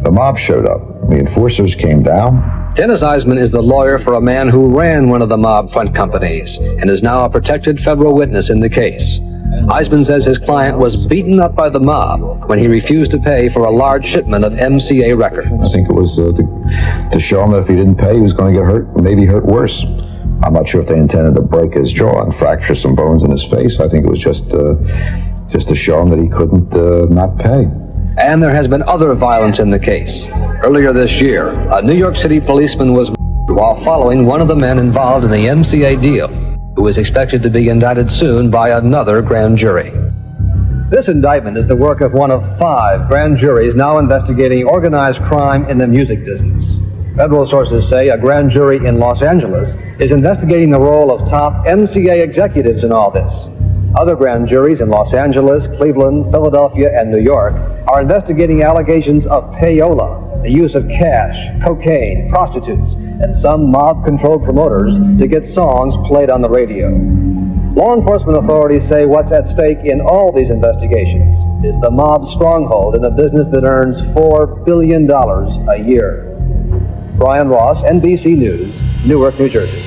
The mob showed up. The enforcers came down. Dennis Eisman is the lawyer for a man who ran one of the mob front companies and is now a protected federal witness in the case. Eisman says his client was beaten up by the mob when he refused to pay for a large shipment of MCA records. I think it was to show him that if he didn't pay, he was going to get hurt, maybe hurt worse. I'm not sure if they intended to break his jaw and fracture some bones in his face. I think it was just to show him that he couldn't not pay. And there has been other violence in the case. Earlier this year, a New York City policeman was murdered while following one of the men involved in the MCA deal, who is expected to be indicted soon by another grand jury. This indictment is the work of one of 5 grand juries now investigating organized crime in the music business. Federal sources say a grand jury in Los Angeles is investigating the role of top MCA executives in all this. Other grand juries in Los Angeles, Cleveland, Philadelphia, and New York are investigating allegations of payola, the use of cash, cocaine, prostitutes, and some mob-controlled promoters to get songs played on the radio. Law enforcement authorities say what's at stake in all these investigations is the mob's stronghold in a business that earns $4 billion a year. Brian Ross, NBC News, Newark, New Jersey.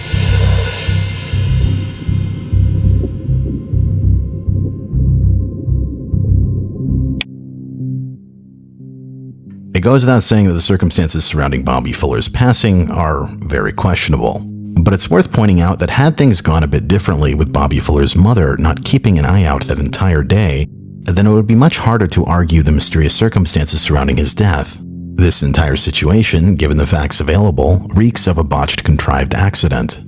It goes without saying that the circumstances surrounding Bobby Fuller's passing are very questionable. But it's worth pointing out that had things gone a bit differently with Bobby Fuller's mother not keeping an eye out that entire day, then it would be much harder to argue the mysterious circumstances surrounding his death. This entire situation, given the facts available, reeks of a botched, contrived accident.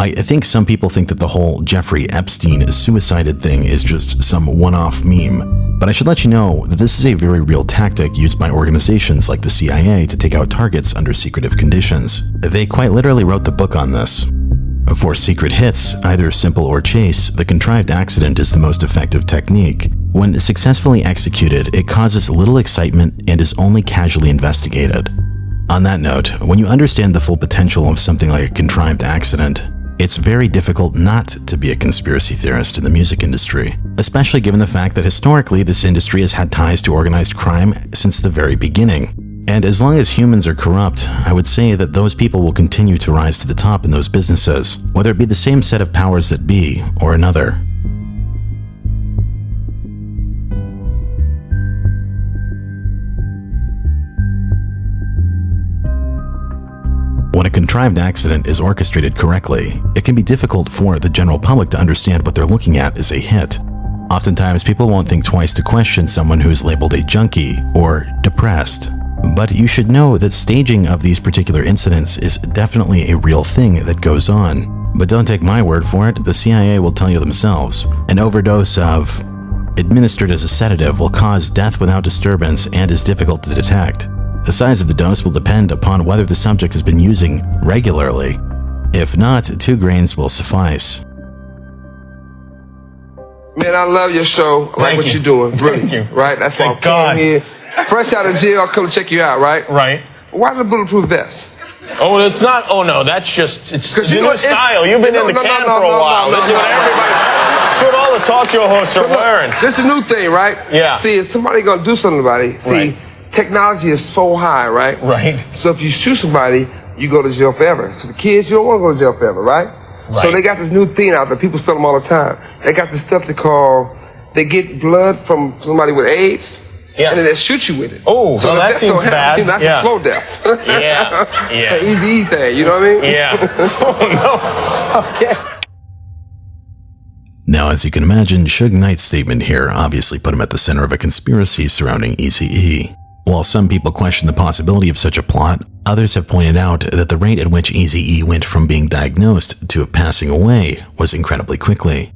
I think some people think that the whole Jeffrey Epstein suicided thing is just some one-off meme, but I should let you know that this is a very real tactic used by organizations like the CIA to take out targets under secretive conditions. They quite literally wrote the book on this. For secret hits, either simple or chase, the contrived accident is the most effective technique. When successfully executed, it causes little excitement and is only casually investigated. On that note, when you understand the full potential of something like a contrived accident, it's very difficult not to be a conspiracy theorist in the music industry, especially given the fact that historically this industry has had ties to organized crime since the very beginning. And as long as humans are corrupt, I would say that those people will continue to rise to the top in those businesses, whether it be the same set of powers that be or another. When a contrived accident is orchestrated correctly, it can be difficult for the general public to understand what they're looking at as a hit. Oftentimes, people won't think twice to question someone who's labeled a junkie or depressed. But you should know that staging of these particular incidents is definitely a real thing that goes on. But don't take my word for it, the CIA will tell you themselves. An overdose of administered as a sedative will cause death without disturbance and is difficult to detect. The size of the dose will depend upon whether the subject has been using regularly. If not, 2 grains will suffice. Man, I love your show. I like what you're doing. Really. Right? That's why I came here. Fresh out of jail, I'll come to check you out, right? Right. Why the bulletproof vest? Oh, it's not. Oh, no, that's just. It's the new style. You've been in the can for a while. This is what everybody. That's what all the talk show hosts are wearing. This is a new thing, right? Yeah. See, if somebody gonna do something about it, see, technology is so high, right? Right. So if you shoot somebody, you go to jail forever. So the kids, you don't want to go to jail forever, right? So they got this new thing out there. People sell them all the time. They got this stuff they get blood from somebody with AIDS. Yeah. And then they shoot you with it. Oh, so that seems bad. That's a slow death. Yeah. An easy thing, you know what I mean? Yeah. Oh, no. Okay. Now, as you can imagine, Suge Knight's statement here obviously put him at the center of a conspiracy surrounding Eazy-E. While some people question the possibility of such a plot, others have pointed out that the rate at which Eazy-E went from being diagnosed to passing away was incredibly quickly.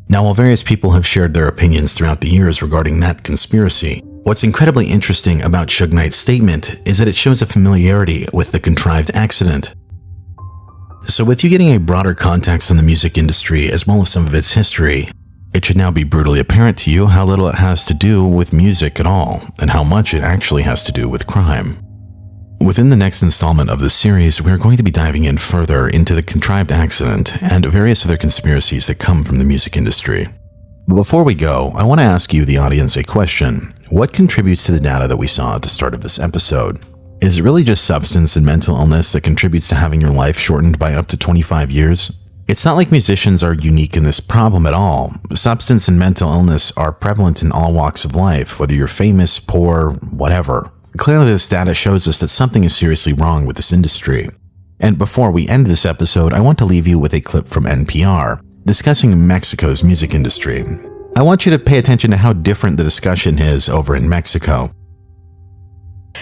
Now, while various people have shared their opinions throughout the years regarding that conspiracy, what's incredibly interesting about Suge Knight's statement is that it shows a familiarity with the contrived accident. So with you getting a broader context on the music industry as well as some of its history, it should now be brutally apparent to you how little it has to do with music at all, and how much it actually has to do with crime. Within the next installment of this series, we are going to be diving in further into the contrived accident and various other conspiracies that come from the music industry. But before we go, I want to ask you, the audience, a question. What contributes to the data that we saw at the start of this episode? Is it really just substance and mental illness that contributes to having your life shortened by up to 25 years? It's not like musicians are unique in this problem at all. Substance and mental illness are prevalent in all walks of life, whether you're famous, poor, whatever. Clearly, this data shows us that something is seriously wrong with this industry. And before we end this episode, I want to leave you with a clip from NPR, discussing Mexico's music industry. I want you to pay attention to how different the discussion is over in Mexico.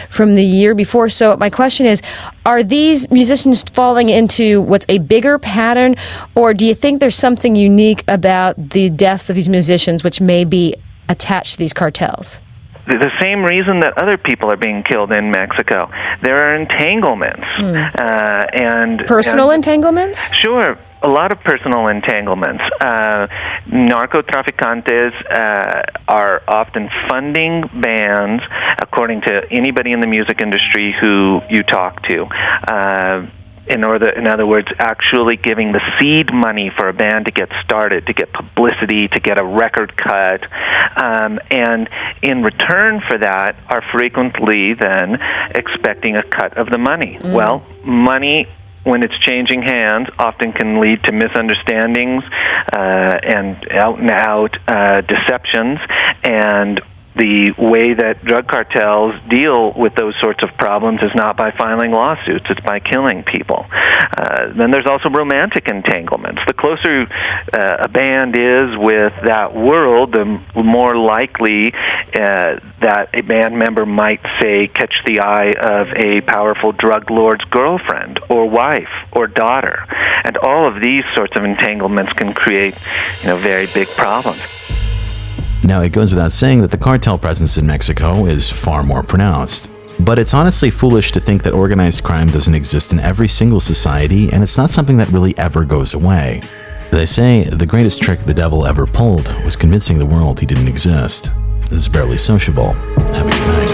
From the year before. So my question is, are these musicians falling into what's a bigger pattern, or do you think there's something unique about the deaths of these musicians which may be attached to these cartels? The same reason that other people are being killed in Mexico. There are entanglements. And personal entanglements? Sure. A lot of personal entanglements. Narcotraficantes are often funding bands, according to anybody in the music industry who you talk to. In other words, actually giving the seed money for a band to get started, to get publicity, to get a record cut, and in return for that are frequently then expecting a cut of the money. Well, money, when it's changing hands, often can lead to misunderstandings and out-and-out deceptions, and the way that drug cartels deal with those sorts of problems is not by filing lawsuits, it's by killing people. Then there's also romantic entanglements. The closer a band is with that world, the more likely that a band member might, say, catch the eye of a powerful drug lord's girlfriend or wife or daughter. And all of these sorts of entanglements can create, very big problems. Now, it goes without saying that the cartel presence in Mexico is far more pronounced. But it's honestly foolish to think that organized crime doesn't exist in every single society, and it's not something that really ever goes away. They say the greatest trick the devil ever pulled was convincing the world he didn't exist. This is Barely Sociable. Have a good night.